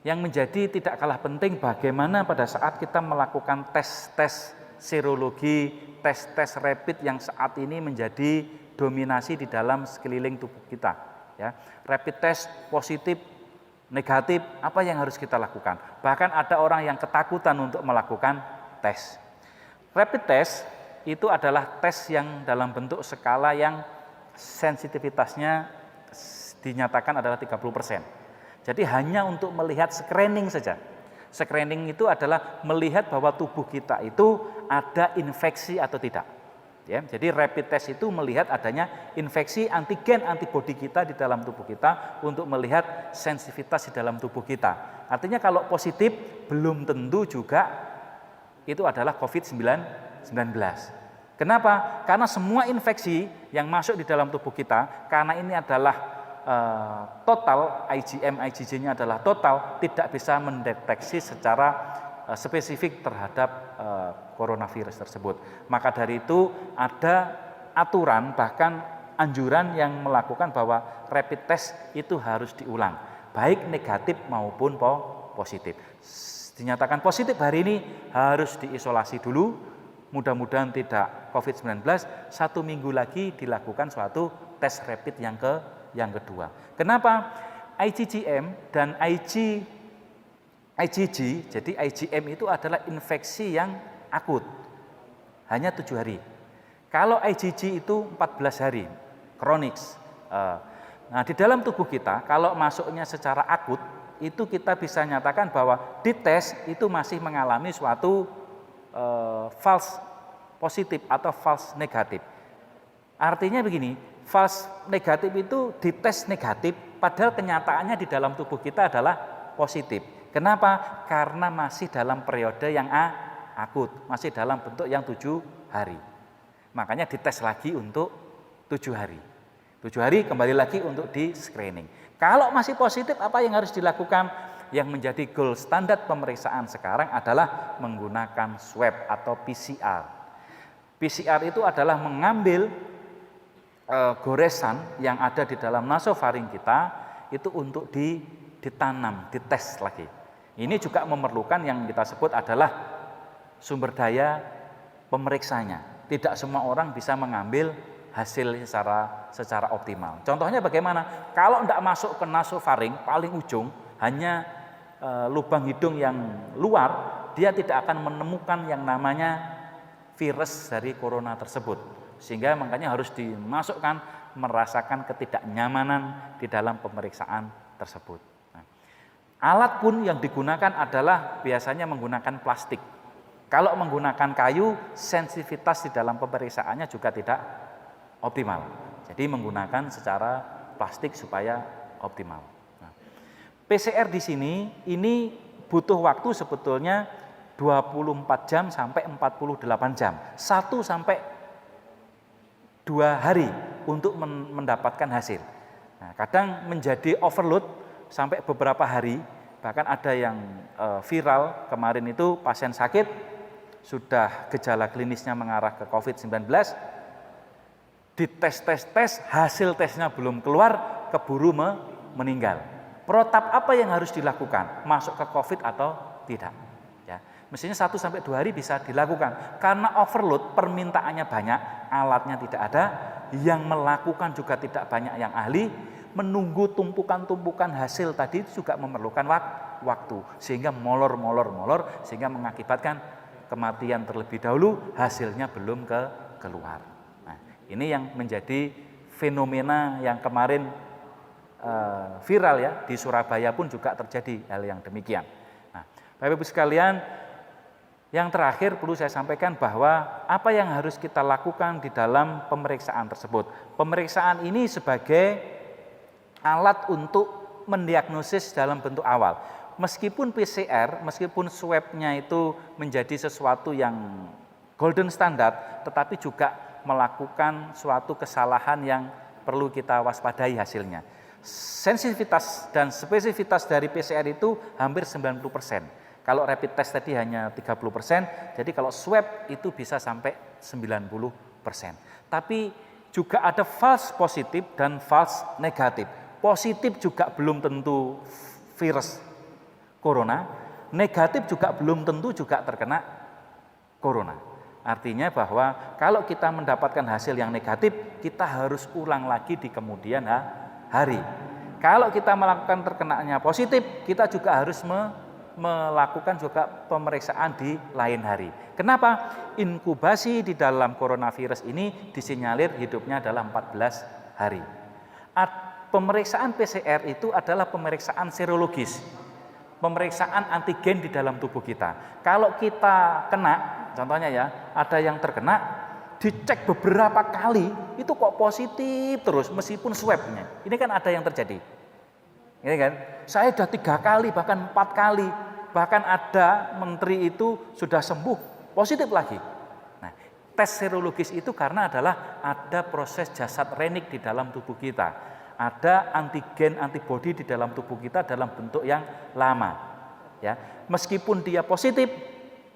yang menjadi tidak kalah penting bagaimana pada saat kita melakukan tes-tes serologi, tes-tes rapid yang saat ini menjadi dominasi di dalam sekeliling tubuh kita. Ya, rapid test positif, negatif, apa yang harus kita lakukan? Bahkan ada orang yang ketakutan untuk melakukan tes. Rapid test itu adalah tes yang dalam bentuk skala yang sensitivitasnya dinyatakan adalah 30%. Jadi hanya untuk melihat screening saja. Screening itu adalah melihat bahwa tubuh kita itu ada infeksi atau tidak. Ya, jadi rapid test itu melihat adanya infeksi antigen antibodi kita di dalam tubuh kita untuk melihat sensitivitas di dalam tubuh kita. Artinya kalau positif belum tentu juga itu adalah COVID-19. Kenapa? Karena semua infeksi yang masuk di dalam tubuh kita, karena ini adalah total, IgM-IgG-nya adalah total, tidak bisa mendeteksi secara spesifik terhadap coronavirus tersebut. Maka dari itu ada aturan bahkan anjuran yang melakukan bahwa rapid test itu harus diulang, baik negatif maupun positif. Dinyatakan positif hari ini harus diisolasi dulu, mudah-mudahan tidak COVID-19, 1 minggu lagi dilakukan suatu tes rapid yang kedua. Kenapa? IgM dan IgG, jadi IgM itu adalah infeksi yang akut, hanya 7 hari. Kalau IgG itu 14 hari, kronik. Nah, di dalam tubuh kita, kalau masuknya secara akut, itu kita bisa nyatakan bahwa dites itu masih mengalami suatu false positif atau false negatif. Artinya begini, false negatif itu dites negatif, padahal kenyataannya di dalam tubuh kita adalah positif. Kenapa? Karena masih dalam periode yang akut, masih dalam bentuk yang 7 hari. Makanya dites lagi untuk 7 hari. 7 hari kembali lagi untuk di screening. Kalau masih positif, apa yang harus dilakukan? Yang menjadi gold standar pemeriksaan sekarang adalah menggunakan swab atau PCR. PCR itu adalah mengambil goresan yang ada di dalam nasofaring kita itu untuk ditanam, dites lagi. Ini juga memerlukan yang kita sebut adalah sumber daya pemeriksanya. Tidak semua orang bisa mengambil hasil secara optimal. Contohnya bagaimana? Kalau tidak masuk ke nasofaring paling ujung, hanya lubang hidung yang luar, dia tidak akan menemukan yang namanya virus dari corona tersebut. Sehingga makanya harus dimasukkan, merasakan ketidaknyamanan di dalam pemeriksaan tersebut. Nah, alat pun yang digunakan adalah biasanya menggunakan plastik. Kalau menggunakan kayu, sensitivitas di dalam pemeriksaannya juga tidak optimal. Jadi menggunakan secara plastik supaya optimal. Nah, PCR di sini ini butuh waktu sebetulnya 24 jam sampai 48 jam. 1 sampai 2 hari untuk mendapatkan hasil. Nah, kadang menjadi overload sampai beberapa hari, bahkan ada yang viral kemarin itu pasien sakit sudah gejala klinisnya mengarah ke COVID-19, dites, hasil tesnya belum keluar, keburu meninggal. Protap apa yang harus dilakukan? Masuk ke COVID atau tidak? Ya, mestinya 1 sampai 2 hari bisa dilakukan. Karena overload, permintaannya banyak, alatnya tidak ada, yang melakukan juga tidak banyak yang ahli, menunggu tumpukan-tumpukan hasil tadi itu juga memerlukan waktu, sehingga molor, sehingga mengakibatkan kematian terlebih dahulu, hasilnya belum keluar. Nah, ini yang menjadi fenomena yang kemarin viral ya, di Surabaya pun juga terjadi hal yang demikian. Nah, Bapak Ibu sekalian, yang terakhir perlu saya sampaikan bahwa apa yang harus kita lakukan di dalam pemeriksaan tersebut. Pemeriksaan ini sebagai alat untuk mendiagnosis dalam bentuk awal. Meskipun PCR, meskipun swabnya itu menjadi sesuatu yang golden standard, tetapi juga melakukan suatu kesalahan yang perlu kita waspadai hasilnya. Sensitivitas dan spesifitas dari PCR itu hampir 90%. Kalau rapid test tadi hanya 30%, jadi kalau swab itu bisa sampai 90%. Tapi juga ada false positif dan false negatif. Positif juga belum tentu virus corona, negatif juga belum tentu juga terkena corona. Artinya bahwa kalau kita mendapatkan hasil yang negatif, kita harus ulang lagi di kemudian hari. Kalau kita melakukan terkenanya positif, kita juga harus melakukan juga pemeriksaan di lain hari. Kenapa? Inkubasi di dalam coronavirus ini disinyalir hidupnya adalah 14 hari. Pemeriksaan PCR itu adalah pemeriksaan serologis. Pemeriksaan antigen di dalam tubuh kita. Kalau kita kena, contohnya ya, ada yang terkena, dicek beberapa kali, itu kok positif terus meskipun swabnya. Ini kan ada yang terjadi. Ini kan, saya sudah 3 kali, bahkan 4 kali, bahkan ada menteri itu sudah sembuh, positif lagi. Nah, tes serologis itu karena adalah ada proses jasad renik di dalam tubuh kita. Ada antigen, antibodi di dalam tubuh kita dalam bentuk yang lama. Ya, meskipun dia positif,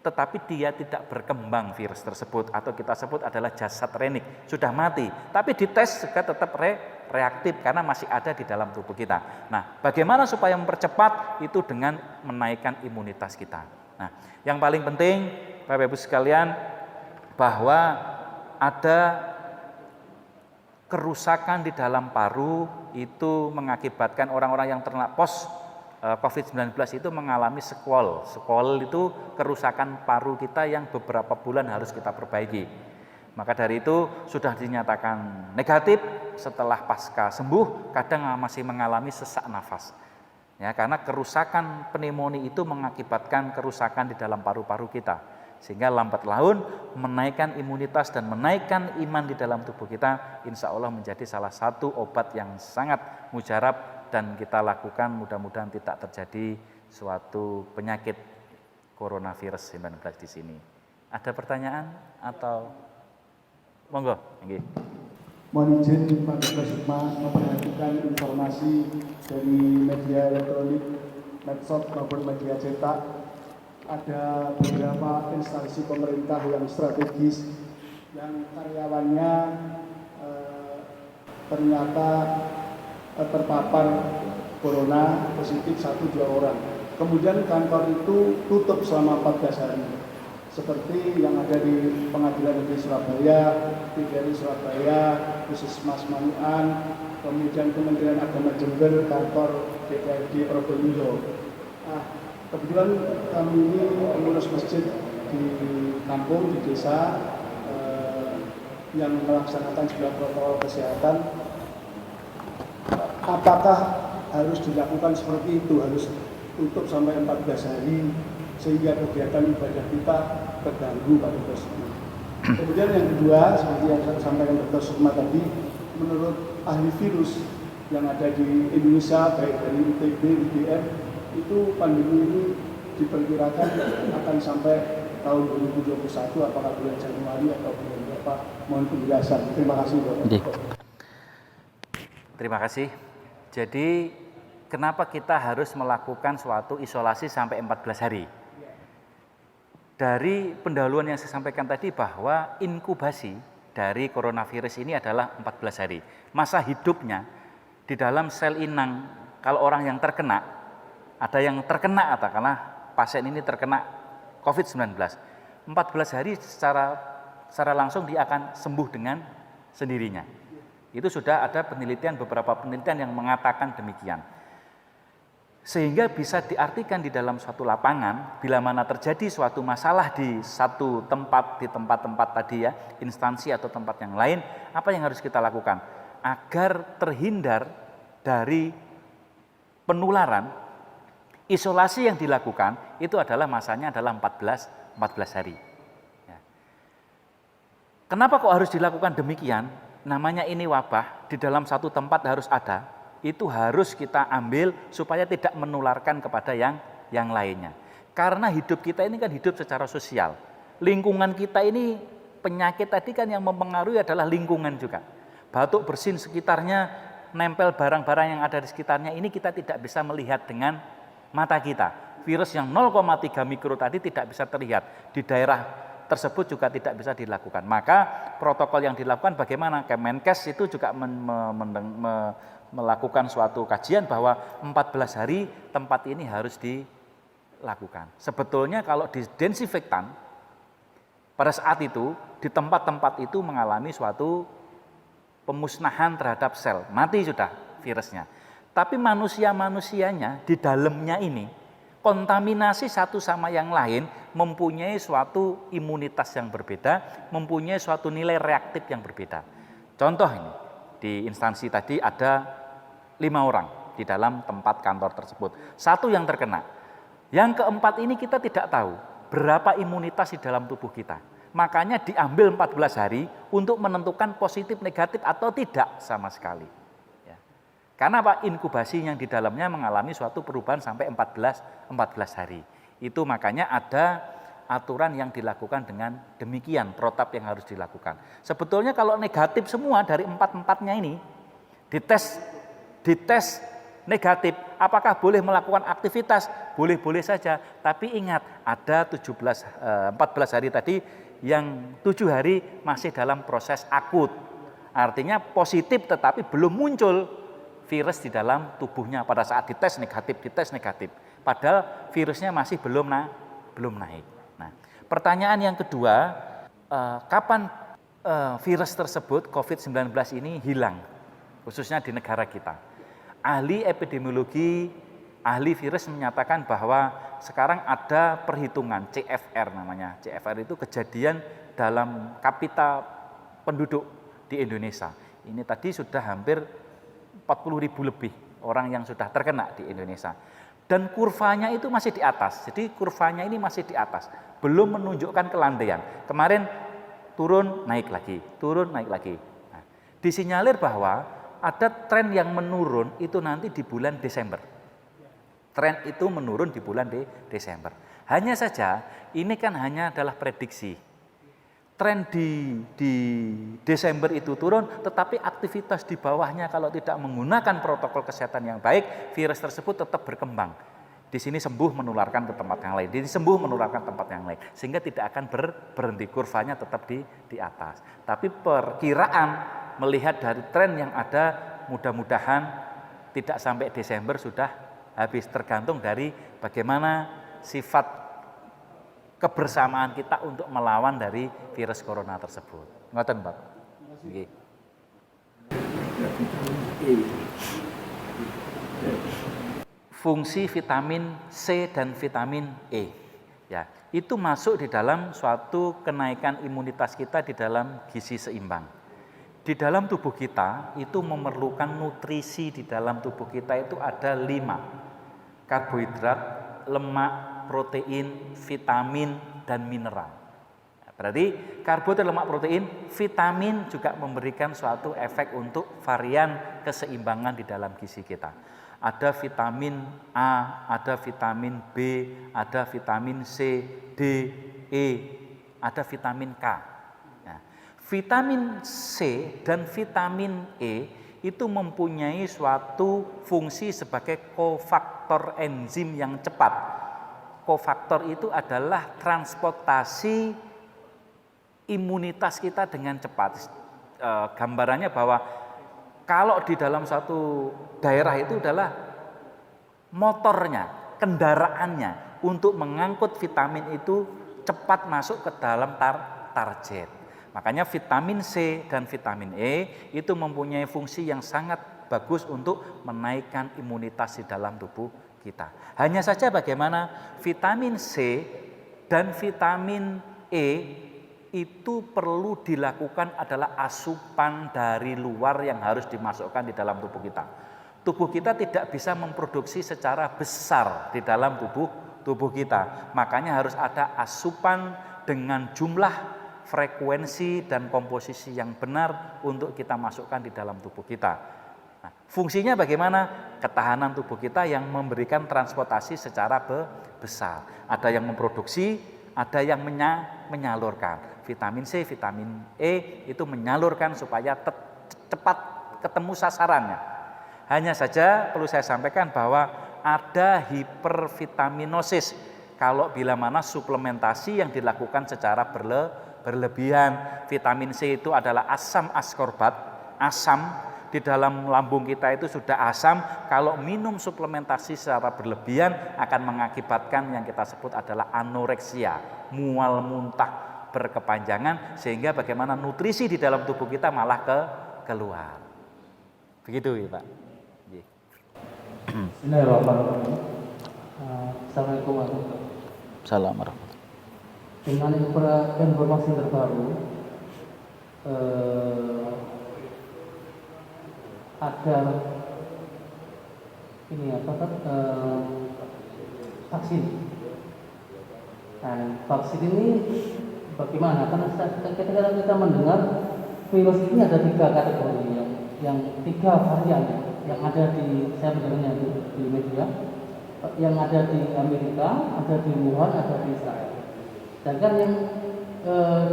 tetapi dia tidak berkembang virus tersebut atau kita sebut adalah jasad renik, sudah mati. Tapi dites juga tetap reaktif karena masih ada di dalam tubuh kita. Nah, bagaimana supaya mempercepat itu dengan menaikkan imunitas kita. Nah, yang paling penting, Bapak Ibu sekalian, bahwa ada kerusakan di dalam paru itu mengakibatkan orang-orang yang terkena COVID-19 itu mengalami sequel. Sequel itu kerusakan paru kita yang beberapa bulan harus kita perbaiki. Maka dari itu sudah dinyatakan negatif, setelah pasca sembuh kadang masih mengalami sesak nafas. Ya, karena kerusakan pneumonia itu mengakibatkan kerusakan di dalam paru-paru kita. Sehingga lambat laun menaikkan imunitas dan menaikkan iman di dalam tubuh kita, insya Allah menjadi salah satu obat yang sangat mujarab dan kita lakukan, mudah-mudahan tidak terjadi suatu penyakit coronavirus 19 di sini. Ada pertanyaan atau monggo? Nggih. Mohon izin Pak Dr. Sukma memperhatikan informasi dari media elektronik, medsos maupun media cetak. Ada beberapa instansi pemerintah yang strategis yang karyawannya ternyata terpapar corona positif 1-2 orang. Kemudian kantor itu tutup selama 14 hari. Seperti yang ada di Pengadilan Negeri Surabaya, TVRI Surabaya, Puskesmas Manuan, kemudian Kementerian Agama Jember, kantor DPRD Probolinggo. Kebetulan kami ini pengurus masjid di kampung, di desa yang melaksanakan sebuah protokol kesehatan. Apakah harus dilakukan seperti itu, harus tutup sampai 14 hari sehingga kegiatan ibadah kita terganggu, Pak Dr. Sukma? Kemudian yang kedua, seperti yang saya sampaikan Dr. Sukma tadi, menurut ahli virus yang ada di Indonesia, baik dari ITB, UGM, itu pandemi ini diperkirakan akan sampai tahun 2021, apakah bulan Januari atau bulan berapa? Mohon penjelasan. Terima kasih, Bapak. Terima kasih. Jadi kenapa kita harus melakukan suatu isolasi sampai 14 hari? Dari pendahuluan yang saya sampaikan tadi bahwa inkubasi dari coronavirus ini adalah 14 hari. Masa hidupnya di dalam sel inang, kalau orang yang terkena, ada yang terkena katakanlah pasien ini terkena COVID-19, 14 hari secara langsung dia akan sembuh dengan sendirinya. Itu sudah ada penelitian, beberapa penelitian yang mengatakan demikian. Sehingga bisa diartikan di dalam suatu lapangan, bila mana terjadi suatu masalah di satu tempat, di tempat-tempat tadi ya, instansi atau tempat yang lain, apa yang harus kita lakukan? Agar terhindar dari penularan, isolasi yang dilakukan itu adalah masanya adalah 14 hari. Ya. Kenapa kok harus dilakukan demikian? Namanya ini wabah, di dalam satu tempat harus ada, itu harus kita ambil supaya tidak menularkan kepada yang lainnya. Karena hidup kita ini kan hidup secara sosial. Lingkungan kita ini, penyakit tadi kan yang mempengaruhi adalah lingkungan juga. Batuk bersin sekitarnya, nempel barang-barang yang ada di sekitarnya, ini kita tidak bisa melihat dengan mata kita. Virus yang 0,3 mikro tadi tidak bisa terlihat. Di daerah tersebut juga tidak bisa dilakukan. Maka protokol yang dilakukan bagaimana? Kemenkes itu juga melakukan suatu kajian bahwa 14 hari tempat ini harus dilakukan. Sebetulnya kalau disinfektan, pada saat itu di tempat-tempat itu mengalami suatu pemusnahan terhadap sel. Mati sudah virusnya. Tapi manusia-manusianya di dalamnya ini kontaminasi satu sama yang lain, mempunyai suatu imunitas yang berbeda, mempunyai suatu nilai reaktif yang berbeda. Contoh ini, di instansi tadi ada 5 orang di dalam tempat kantor tersebut. 1 yang terkena. Yang keempat ini kita tidak tahu berapa imunitas di dalam tubuh kita. Makanya diambil 14 hari untuk menentukan positif, negatif atau tidak sama sekali. Ya. Karena apa? Inkubasi yang di dalamnya mengalami suatu perubahan sampai 14 hari. Itu makanya ada aturan yang dilakukan dengan demikian, protap yang harus dilakukan. Sebetulnya kalau negatif semua dari 4-4-nya ini, dites negatif, apakah boleh melakukan aktivitas? Boleh-boleh saja, tapi ingat ada 14 hari tadi yang 7 hari masih dalam proses akut. Artinya positif tetapi belum muncul virus di dalam tubuhnya pada saat dites negatif. Padahal virusnya masih belum naik. Nah, pertanyaan yang kedua, kapan virus tersebut, COVID-19 ini hilang, khususnya di negara kita. Ahli epidemiologi, ahli virus menyatakan bahwa sekarang ada perhitungan CFR namanya. CFR itu kejadian dalam kapita penduduk di Indonesia. Ini tadi sudah hampir 40.000 lebih orang yang sudah terkena di Indonesia. Dan kurvanya itu masih di atas. Jadi kurvanya ini masih di atas. Belum menunjukkan kelandaian. Kemarin turun, naik lagi, turun, naik lagi. Nah, disinyalir bahwa ada tren yang menurun itu nanti di bulan Desember. Tren itu menurun di bulan Desember. Hanya saja ini kan hanya adalah prediksi. Tren di Desember itu turun, tetapi aktivitas di bawahnya kalau tidak menggunakan protokol kesehatan yang baik, virus tersebut tetap berkembang. Di sini sembuh menularkan ke tempat yang lain, di sini sembuh menularkan tempat yang lain, sehingga tidak akan berhenti, kurvanya tetap di atas. Tapi perkiraan melihat dari tren yang ada, mudah-mudahan tidak sampai Desember sudah habis, tergantung dari bagaimana sifat kebersamaan kita untuk melawan dari virus corona tersebut. Ngoten, Pak. Nggih. Fungsi vitamin C dan vitamin E, ya, itu masuk di dalam suatu kenaikan imunitas kita di dalam gizi seimbang. Di dalam tubuh kita itu memerlukan nutrisi, di dalam tubuh kita itu ada 5: karbohidrat, lemak, protein, vitamin, dan mineral. Berarti karbohidrat, lemak, protein, vitamin juga memberikan suatu efek untuk varian keseimbangan di dalam gizi kita. Ada vitamin A, ada vitamin B, ada vitamin C, D, E, ada vitamin K. Nah, vitamin C dan vitamin E itu mempunyai suatu fungsi sebagai kofaktor enzim yang cepat. Kofaktor itu adalah transportasi imunitas kita dengan cepat. Gambarannya bahwa kalau di dalam satu daerah itu adalah motornya, kendaraannya untuk mengangkut vitamin itu cepat masuk ke dalam target. Makanya vitamin C dan vitamin E itu mempunyai fungsi yang sangat bagus untuk menaikkan imunitas di dalam tubuh kita. Hanya saja bagaimana vitamin C dan vitamin E itu perlu dilakukan adalah asupan dari luar yang harus dimasukkan di dalam tubuh kita. Tubuh kita tidak bisa memproduksi secara besar di dalam tubuh kita. Makanya harus ada asupan dengan jumlah, frekuensi, dan komposisi yang benar untuk kita masukkan di dalam tubuh kita. Nah, fungsinya bagaimana? Ketahanan tubuh kita yang memberikan transportasi secara besar. Ada yang memproduksi, ada yang menyalurkan. Vitamin C, vitamin E itu menyalurkan supaya cepat ketemu sasarannya. Hanya saja perlu saya sampaikan bahwa ada hipervitaminosis kalau bila mana suplementasi yang dilakukan secara berlebihan. Vitamin C itu adalah asam askorbat, asam di dalam lambung kita itu sudah asam. Kalau minum suplementasi secara berlebihan akan mengakibatkan yang kita sebut adalah anoreksia, mual muntah berkepanjangan, sehingga bagaimana nutrisi di dalam tubuh kita malah keluar. Begitu ya, Pak. Bismillahirrahmanirrahim. Assalamualaikum warahmatullahi wabarakatuh. Assalamualaikum. Dengan informasi terbaru, ada ini vaksin. Nah, vaksin ini bagaimana? Karena ketika kita mendengar virus ini ada 3 kategori, yang 3 varian yang ada di, saya mendengarnya di media, yang ada di Amerika, ada di Wuhan, ada di Israel. Dan kan yang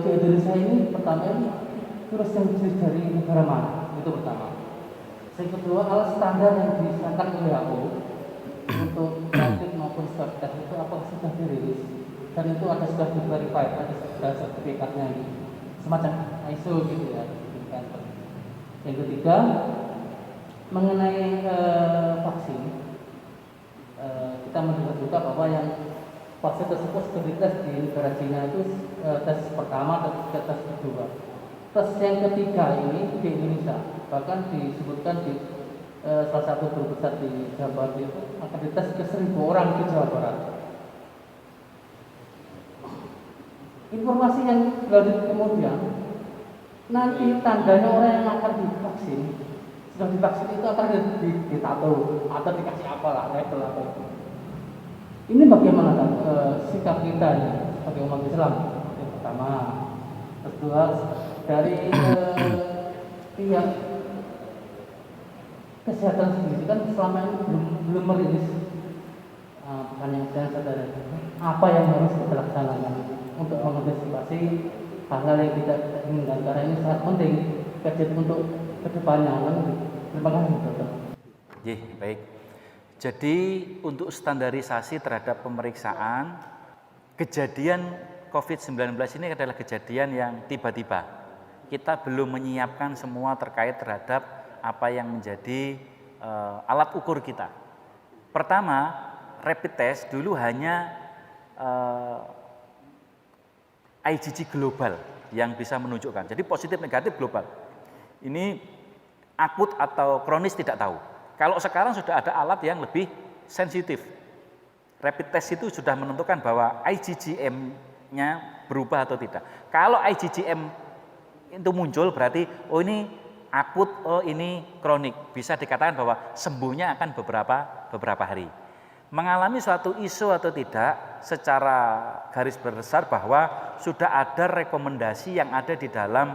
di Indonesia ini pertama ini virus yang dari negara mana? Itu pertama. Yang kedua, alat standar yang disahkan oleh WHO untuk rapid maupun swab test itu apakah sudah dirilis? Dan itu ada sudah di-verify, ada sudah sertifikatnya gitu. Semacam ISO gitu ya. Yang ketiga, mengenai vaksin, kita mendengar juga bahwa yang vaksin tersebut sudah dites di negara Cina itu tes pertama dan tes kedua. tes yang ketiga ini di Indonesia, bahkan disebutkan di salah satu guru besar di Jawa Barat itu akan dites ke 1.000 orang di Jawa Barat. Informasi yang dari kemudian nanti tandanya orang yang akan divaksin, sudah divaksin itu akan ditato atau dikasih apalah, label apa itu. Ini bagaimana kan sikap kita ya, sebagai umat Islam? Yang pertama, kedua dari pihak kesehatan sendiri kan selama ini belum merilis bukan yang saya sadari apa yang harus kita laksanakan untuk mengantisipasi hal-hal yang tidak inginkan, karena ini sangat penting kajian untuk kedepannya. Terima kasih dokter. Baik. Jadi untuk standarisasi terhadap pemeriksaan, kejadian COVID-19 ini adalah kejadian yang tiba-tiba. Kita belum menyiapkan semua terkait terhadap apa yang menjadi alat ukur kita. Pertama, rapid test dulu hanya IgG global yang bisa menunjukkan. Jadi positif negatif global. Ini akut atau kronis tidak tahu. Kalau sekarang sudah ada alat yang lebih sensitif. Rapid test itu sudah menentukan bahwa IgG-M-nya berubah atau tidak. Kalau IgG-M itu muncul berarti oh ini akut, oh ini kronik. Bisa dikatakan bahwa sembuhnya akan beberapa hari. Mengalami suatu isu atau tidak, secara garis besar bahwa sudah ada rekomendasi yang ada di dalam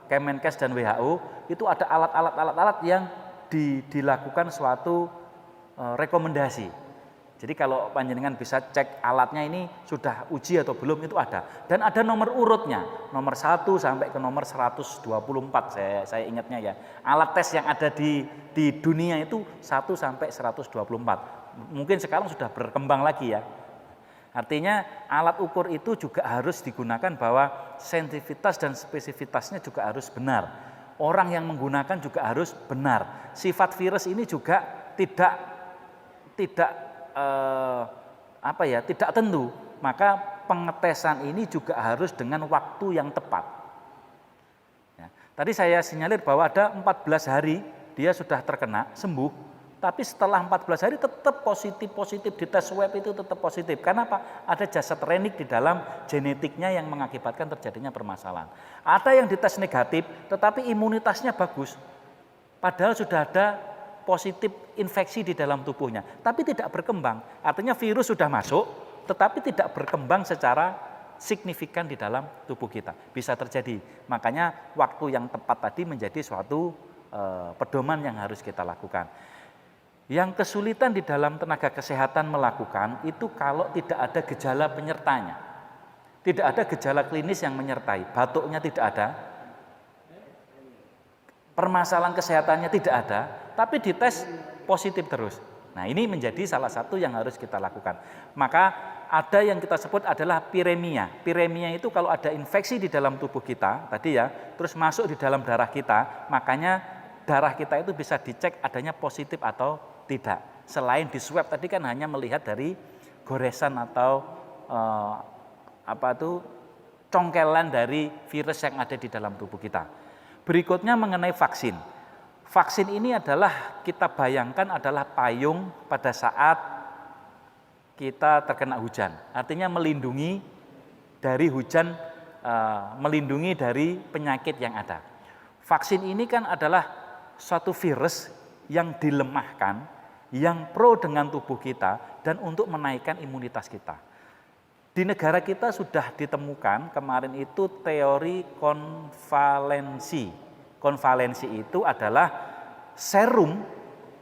Kemenkes dan WHO, itu ada alat-alat yang dilakukan suatu rekomendasi. Jadi kalau panjenengan bisa cek alatnya ini sudah uji atau belum, itu ada. Dan ada nomor urutnya, nomor 1 sampai ke nomor 124 saya ingatnya ya. Alat tes yang ada di dunia itu 1 sampai 124. Mungkin sekarang sudah berkembang lagi ya. Artinya alat ukur itu juga harus digunakan bahwa sensitivitas dan spesifitasnya juga harus benar. Orang yang menggunakan juga harus benar. Sifat virus ini juga tidak tentu. Maka pengetesan ini juga harus dengan waktu yang tepat. Ya. Tadi saya sinyalir bahwa ada 14 hari dia sudah terkena, sembuh. Tapi setelah 14 hari tetap positif di tes swab itu tetap positif. Karena apa? Ada jasad renik di dalam genetiknya yang mengakibatkan terjadinya permasalahan. Ada yang dites negatif tetapi imunitasnya bagus. Padahal sudah ada positif infeksi di dalam tubuhnya, tapi tidak berkembang. Artinya virus sudah masuk tetapi tidak berkembang secara signifikan di dalam tubuh kita. Bisa terjadi. Makanya waktu yang tepat tadi menjadi suatu pedoman yang harus kita lakukan. Yang kesulitan di dalam tenaga kesehatan melakukan itu kalau tidak ada gejala penyertanya. Tidak ada gejala klinis yang menyertai, batuknya tidak ada, permasalahan kesehatannya tidak ada, tapi dites positif terus. Nah ini menjadi salah satu yang harus kita lakukan. Maka ada yang kita sebut adalah viremia. Viremia itu kalau ada infeksi di dalam tubuh kita, tadi ya, terus masuk di dalam darah kita, makanya darah kita itu bisa dicek adanya positif atau tidak. Selain di swab tadi kan hanya melihat dari goresan atau congkelan dari virus yang ada di dalam tubuh kita. Berikutnya mengenai vaksin. Vaksin ini adalah kita bayangkan adalah payung pada saat kita terkena hujan. Artinya melindungi dari hujan, melindungi dari penyakit yang ada. Vaksin ini kan adalah suatu virus yang dilemahkan, yang pro dengan tubuh kita dan untuk menaikkan imunitas kita. Di negara kita sudah ditemukan kemarin itu teori konvalensi. Konvalensi itu adalah serum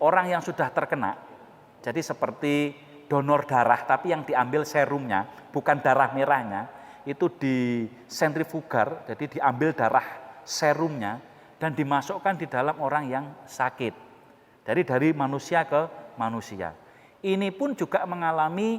orang yang sudah terkena. Jadi seperti donor darah tapi yang diambil serumnya, bukan darah merahnya, itu di sentrifugar, jadi diambil darah serumnya dan dimasukkan di dalam orang yang sakit. Jadi dari manusia ke manusia. Ini pun juga mengalami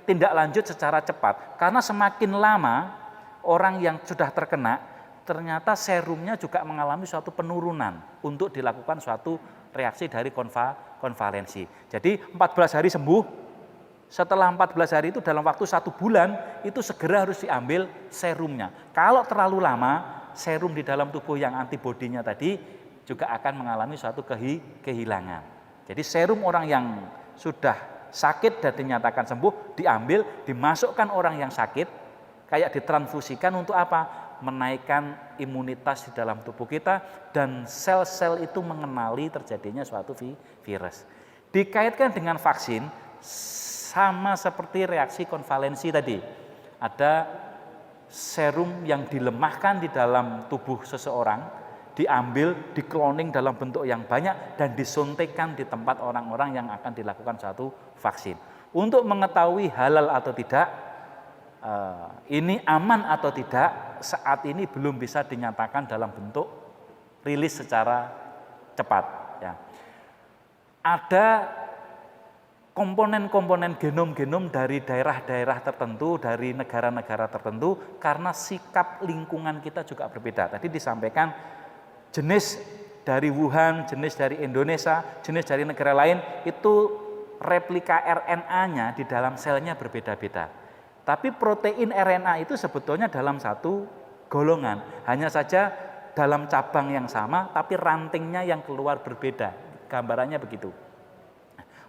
tindak lanjut secara cepat. Karena semakin lama orang yang sudah terkena, ternyata serumnya juga mengalami suatu penurunan untuk dilakukan suatu reaksi dari konvalensi. Jadi 14 hari sembuh, Setelah 14 hari itu dalam waktu 1 bulan itu segera harus diambil serumnya. Kalau terlalu lama, serum di dalam tubuh yang antibodinya tadi juga akan mengalami suatu kehilangan. Jadi serum orang yang sudah sakit dan dinyatakan sembuh diambil, dimasukkan orang yang sakit, kayak ditransfusikan untuk apa? Menaikkan imunitas di dalam tubuh kita dan sel-sel itu mengenali terjadinya suatu virus. Dikaitkan dengan vaksin, sama seperti reaksi konvalensi tadi. Ada serum yang dilemahkan di dalam tubuh seseorang, diambil, dikloning dalam bentuk yang banyak dan disuntikkan di tempat orang-orang yang akan dilakukan satu vaksin. Untuk mengetahui halal atau tidak, ini aman atau tidak, saat ini belum bisa dinyatakan dalam bentuk rilis secara cepat. Ya. Ada komponen-komponen genom-genom dari daerah-daerah tertentu, dari negara-negara tertentu, karena sikap lingkungan kita juga berbeda. Tadi disampaikan jenis dari Wuhan, jenis dari Indonesia, jenis dari negara lain, itu replika RNA-nya di dalam selnya berbeda-beda. Tapi protein RNA itu sebetulnya dalam satu golongan, hanya saja dalam cabang yang sama, tapi rantingnya yang keluar berbeda. Gambarannya begitu.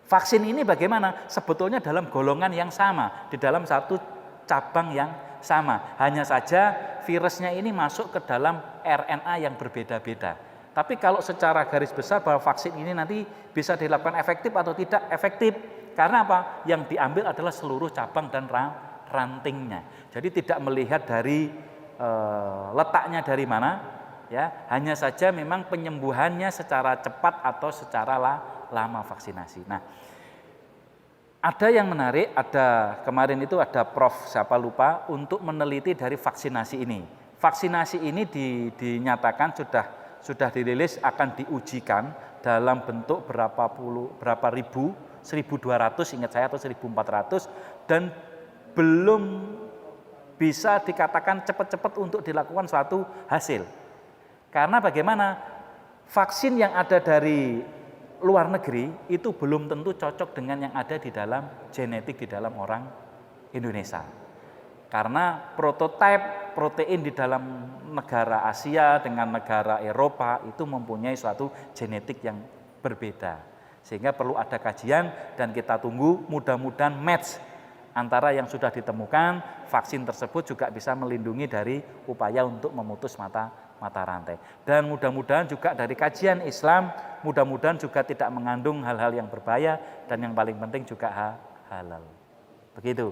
Vaksin ini bagaimana? Sebetulnya dalam golongan yang sama, di dalam satu cabang yang sama. Hanya saja virusnya ini masuk ke dalam RNA yang berbeda-beda. Tapi kalau secara garis besar bahwa vaksin ini nanti bisa dilakukan efektif atau tidak efektif. Karena apa? Yang diambil adalah seluruh cabang dan rantingnya. Jadi tidak melihat dari letaknya dari mana, ya. Hanya saja memang penyembuhannya secara cepat atau secara lama vaksinasi. Nah, ada yang menarik, kemarin itu ada Prof siapa lupa untuk meneliti dari vaksinasi ini. Vaksinasi ini dinyatakan sudah dirilis akan diujikan dalam bentuk berapa ribu, 1.200 ingat saya atau 1.400 dan belum bisa dikatakan cepat-cepat untuk dilakukan suatu hasil. Karena bagaimana? Vaksin yang ada dari luar negeri itu belum tentu cocok dengan yang ada di dalam genetik di dalam orang Indonesia. Karena prototipe protein di dalam negara Asia dengan negara Eropa itu mempunyai suatu genetik yang berbeda. Sehingga perlu ada kajian dan kita tunggu mudah-mudahan match antara yang sudah ditemukan, vaksin tersebut juga bisa melindungi dari upaya untuk memutus mata rantai. Dan mudah-mudahan juga dari kajian Islam, mudah-mudahan juga tidak mengandung hal-hal yang berbahaya dan yang paling penting juga halal. Begitu.